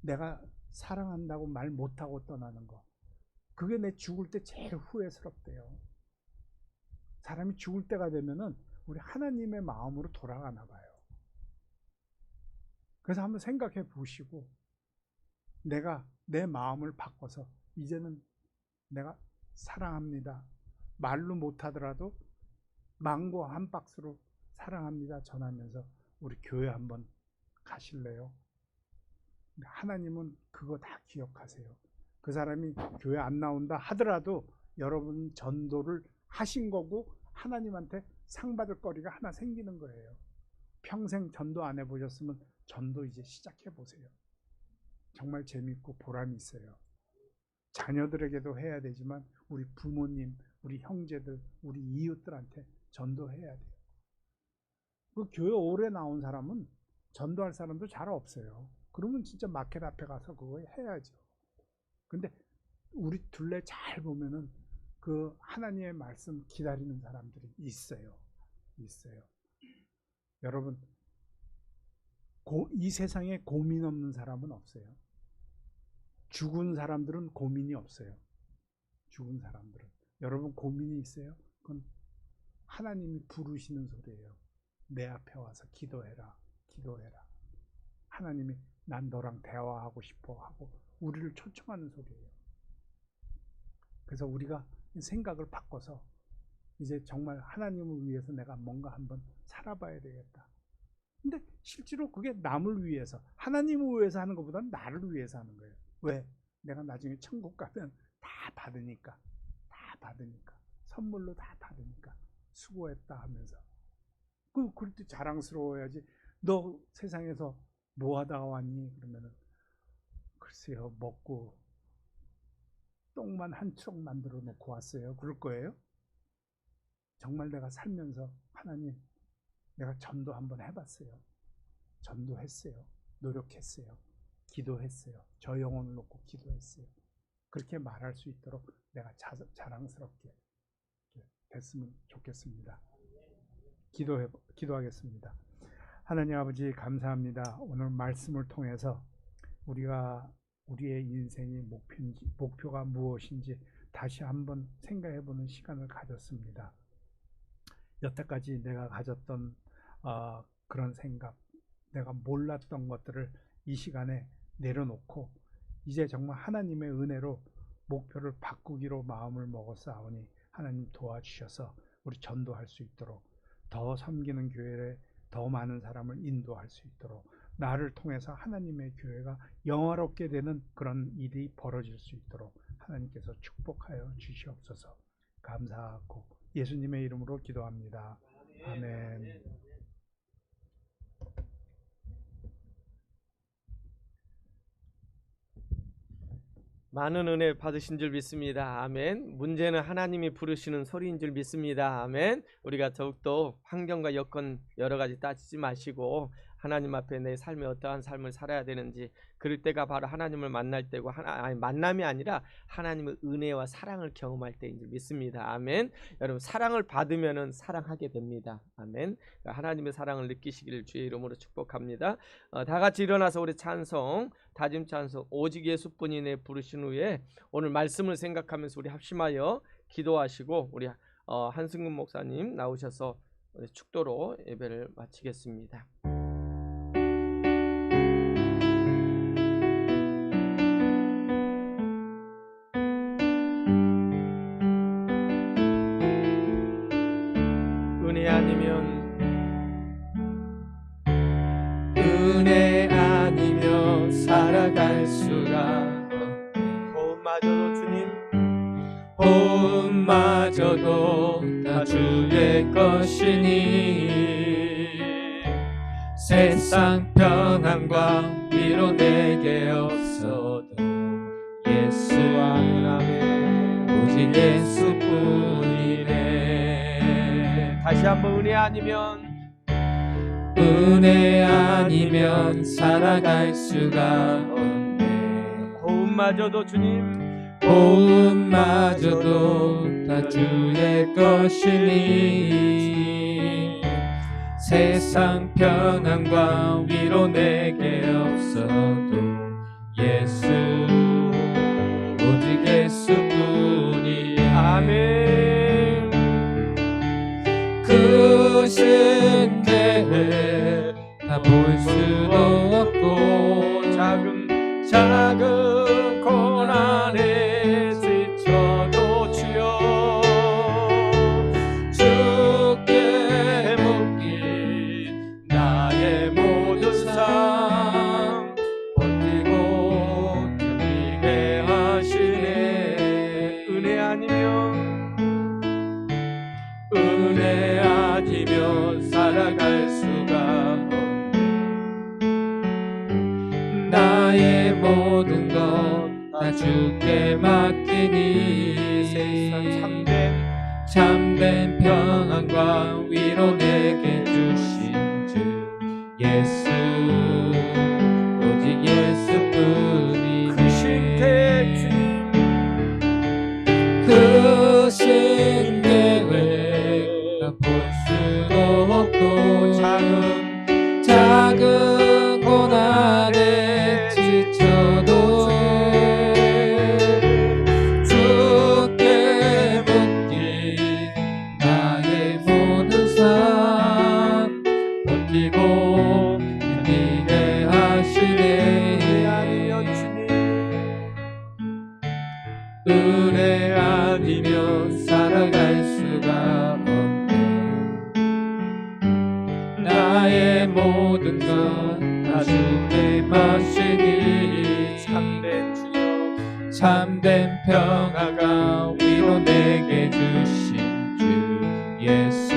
내가 사랑한다고 말 못하고 떠나는 거. 그게 내 죽을 때 제일 후회스럽대요. 사람이 죽을 때가 되면은 우리 하나님의 마음으로 돌아가나 봐요. 그래서 한번 생각해 보시고 내가 내 마음을 바꿔서 이제는 내가 사랑합니다. 말로 못하더라도 망고 한 박스로 사랑합니다 전하면서 우리 교회 한번 가실래요? 하나님은 그거 다 기억하세요. 그 사람이 교회 안 나온다 하더라도 여러분 전도를 하신 거고 하나님한테 상 받을 거리가 하나 생기는 거예요. 평생 전도 안 해보셨으면 전도 이제 시작해 보세요. 정말 재밌고 보람이 있어요. 자녀들에게도 해야 되지만 우리 부모님, 우리 형제들, 우리 이웃들한테 전도해야 돼요. 그 교회 오래 나온 사람은 전도할 사람도 잘 없어요. 그러면 진짜 마켓 앞에 가서 그거 해야죠. 근데 우리 둘레 잘 보면은 그 하나님의 말씀 기다리는 사람들이 있어요. 여러분, 이 세상에 고민 없는 사람은 없어요. 죽은 사람들은 고민이 없어요. 죽은 사람들은. 여러분 고민이 있어요? 그건 하나님이 부르시는 소리예요. 내 앞에 와서 기도해라. 하나님이 난 너랑 대화하고 싶어 하고 우리를 초청하는 소리예요. 그래서 우리가 생각을 바꿔서 이제 정말 하나님을 위해서 내가 뭔가 한번 살아봐야 되겠다. 근데 실제로 그게 남을 위해서, 하나님을 위해서 하는 것보다는 나를 위해서 하는 거예요. 왜? 내가 나중에 천국 가면 다 받으니까. 선물로 다 받으니까. 수고했다 하면서. 그럴 때 자랑스러워야지. 너 세상에서 뭐 하다가 왔니? 그러면은 글쎄요, 먹고 똥만 한 추억 만들어 놓고 왔어요. 그럴 거예요? 정말 내가 살면서 하나님, 내가 전도 한번 해봤어요. 전도했어요. 노력했어요. 기도했어요. 저 영혼을 놓고 기도했어요. 그렇게 말할 수 있도록 내가 자랑스럽게 됐으면 좋겠습니다. 기도하겠습니다. 하나님 아버지 감사합니다. 오늘 말씀을 통해서 우리의 인생의 목표가 무엇인지 다시 한번 생각해보는 시간을 가졌습니다. 여태까지 내가 가졌던 그런 생각, 내가 몰랐던 것들을 이 시간에 내려놓고 이제 정말 하나님의 은혜로 목표를 바꾸기로 마음을 먹었사오니 하나님 도와주셔서 우리 전도할 수 있도록, 더 섬기는 교회에 더 많은 사람을 인도할 수 있도록, 나를 통해서 하나님의 교회가 영화롭게 되는 그런 일이 벌어질 수 있도록 하나님께서 축복하여 주시옵소서. 감사하고 예수님의 이름으로 기도합니다. 아멘. 많은 은혜 받으신 줄 믿습니다. 아멘. 문제는 하나님이 부르시는 소리인 줄 믿습니다. 아멘. 우리가 더욱더 환경과 여건 여러 가지 따지지 마시고 하나님 앞에 내 삶에 어떠한 삶을 살아야 되는지, 그럴 때가 바로 하나님을 만날 때고, 만남이 아니라 하나님의 은혜와 사랑을 경험할 때인 줄 믿습니다. 아멘. 여러분, 사랑을 받으면은 사랑하게 됩니다. 아멘. 하나님의 사랑을 느끼시기를 주의 이름으로 축복합니다. 다 같이 일어나서 우리 찬송, 다짐 찬송 오직 예수뿐이네 부르신 후에 오늘 말씀을 생각하면서 우리 합심하여 기도하시고, 우리 한승근 목사님 나오셔서 축도로 예배를 마치겠습니다. 은혜 아니면 살아갈 수가 없네. 호흡마저도 주님, 호흡마저도 다 주의 것이니 세상 평안과 위로 내게 없어도 예수와 오직 예수뿐이네. 다시 한번 은혜 아니면 은혜 아니면 살아갈 수가 없네. 고음마저도 주님 고음마저도 다 주의 것이니 세상 평안과 위로 내게 없어도 예수 오직 예수뿐이. 아멘. 그 신대에 다 볼 수도 없고 작은 고난에 지쳐도 주여 주께 묻기 나의 모든 삶 버티고 견디게 하시네. 은혜 아니면 은혜 아니면 살아갈 수가 없네. 나의 모든 것 다 주께 맡기니 참된 평안과 위로 내게 주신 주 예수 오직 예수뿐이네. 그 신대에 볼 수도 없고 작은 고난에 지쳐도 주께 묻기 나의 모든 삶 버티고 견디게 하시네. 은혜 아니면 살아갈 수가 없네. 나의 모든 것 다 주께 마시니 참된 평화가 위로 내게 주신 주 예수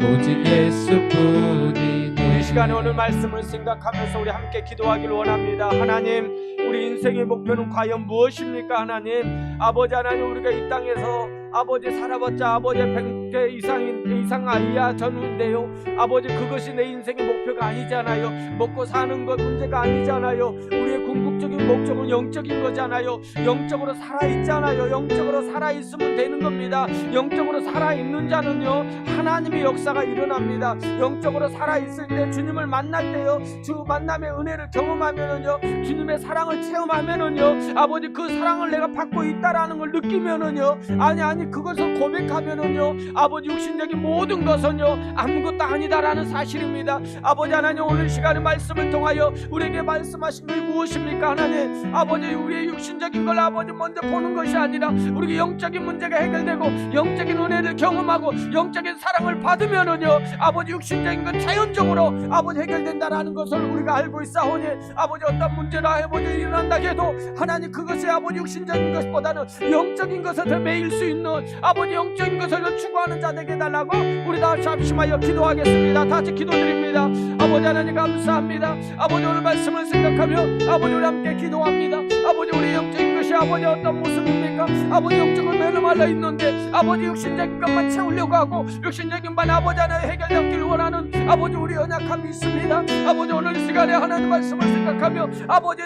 오직 예수뿐이네. 이 시간에 오늘 말씀을 생각하면서 우리 함께 기도하기를 원합니다. 하나님, 우리 인생의 목표는 과연 무엇입니까? 하나님, 아버지 하나님, 우리가 이 땅에서 아버지 살아봤자 아버지 100개 이상 아이야 전우인데요. 아버지, 그것이 내 인생의 목표가 아니잖아요. 먹고 사는 것 문제가 아니잖아요. 우리의 궁극적인 목적은 영적인 거잖아요. 영적으로 살아있잖아요. 영적으로 살아있으면 되는 겁니다. 영적으로 살아있는 자는요, 하나님의 역사가 일어납니다. 영적으로 살아있을 때, 주님을 만날 때요, 주 만남의 은혜를 경험하면은요, 주님의 사랑을 체험하면은요, 아버지 그 사랑을 내가 받고 있다라는 걸 느끼면은요, 아니 그것을 고백하면은요, 아버지 육신적인 모든 것은요 아무것도 아니다라는 사실입니다. 아버지 하나님, 오늘 시간의 말씀을 통하여 우리에게 말씀하신 것이 무엇입니까? 하나님, 아버지, 우리의 육신적인 걸 아버지 먼저 보는 것이 아니라 우리의 영적인 문제가 해결되고 영적인 은혜를 경험하고 영적인 사랑을 받으면은요, 아버지 육신적인 건 자연적으로 아버지 해결된다라는 것을 우리가 알고 있사오니, 아버지 어떤 문제나 아버지 일어난다 해도 하나님, 그것이 아버지 육신적인 것보다는 영적인 것을 더 매일 수 있는 아버지 영적인 것을 추구하는 자 되게 해달라고 우리 다 합심하여 기도하겠습니다. 다시 기도드립니다. 아버지 하나님, 감사합니다. 아버지, 오늘 말씀을 생각하며 아버지 우리 함께 기도합니다. 아버지, 우리 영적인 것이 아버지 어떤 모습입니까? 아버지, 영적으로 메르말라 있는데 아버지 육신적인 것만 채우려고 하고 육신적인만 아버지 하나님 해결되기를 원하는 아버지 우리 연약함이 있습니다. 아버지, 오늘 이 시간에 하나님 말씀을 생각하며 아버지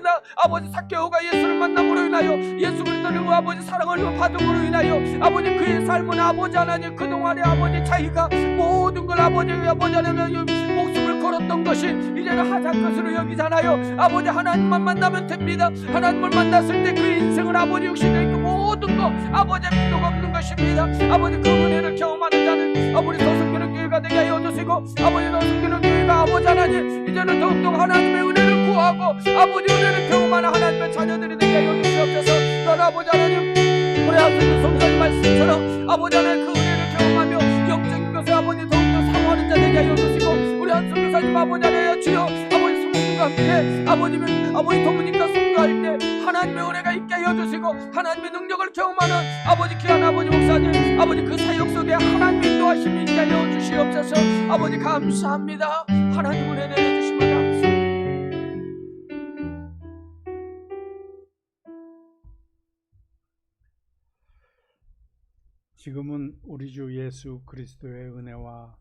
삭개오가 예수를 만남으로 인하여 예수 그리스도를 아버지 사랑을 받음으로 인하여 아버지 그의 삶은 아버지 하나님 그동안에 아버지 자기가 모든 걸 아버지 하나님 목숨을 걸었던 것이 이제는 하찮은 것으로 여기잖아요. 아버지, 하나님만 만나면 됩니다. 하나님을 만났을 때 그 인생을 아버지 육신의 그 모든 것 아버지 필요가 없는 것입니다. 아버지, 그 은혜를 경험하는 자는 아버지 더성교는 교회가 되게 하여 주시고 아버지 더성교는 교회가 아버지 하나님 이제는 더욱더 하나님의 은혜를 구하고 아버지 은혜를 경험하는 하나님의 자녀들이 되게 하여 주시옵소서. 그런 아버지 하나님, 우리 하나님 성경 말씀처럼 아버지 하나님 그 은혜를 경험하며 영적인 것을 아버지 더욱더 사모하는 자 되게 하여 주시고, 우리 한성교사님 아버지 하나님 주여 아버지 성령과 함께 아버지 도무니까 성과 기도할 때 하나님의 은혜가 있게 하여 주시고 하나님의 능력을 경험하는 아버지 귀한 아버지 목사님 아버지 그 사역 속에 하나님의 인도하심이 있게 하여 주시옵소서. 아버지 감사합니다. 하나님 은혜 내려주시면 감사합니다. 지금은 우리 주 예수 그리스도의 은혜와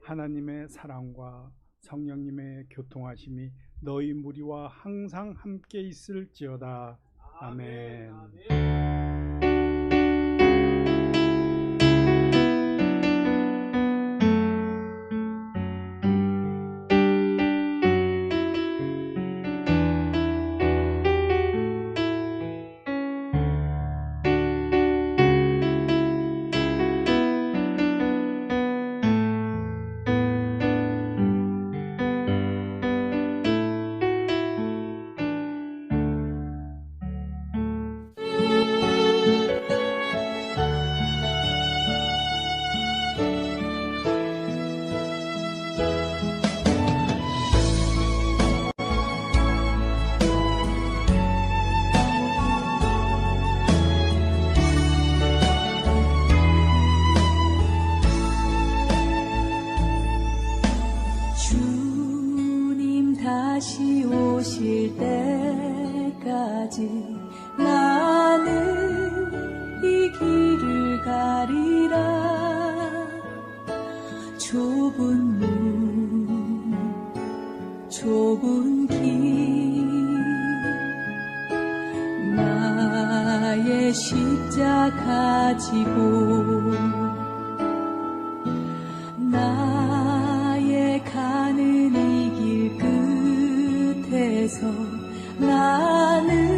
하나님의 사랑과 성령님의 교통하심이 너희 무리와 항상 함께 있을지어다. 아멘. 주님 다시 오실 때까지 나는 이 길을 가리라. 좁은 문 좁은 길 나의 십자가 지고 나의 가는 이 길 끝에서 나는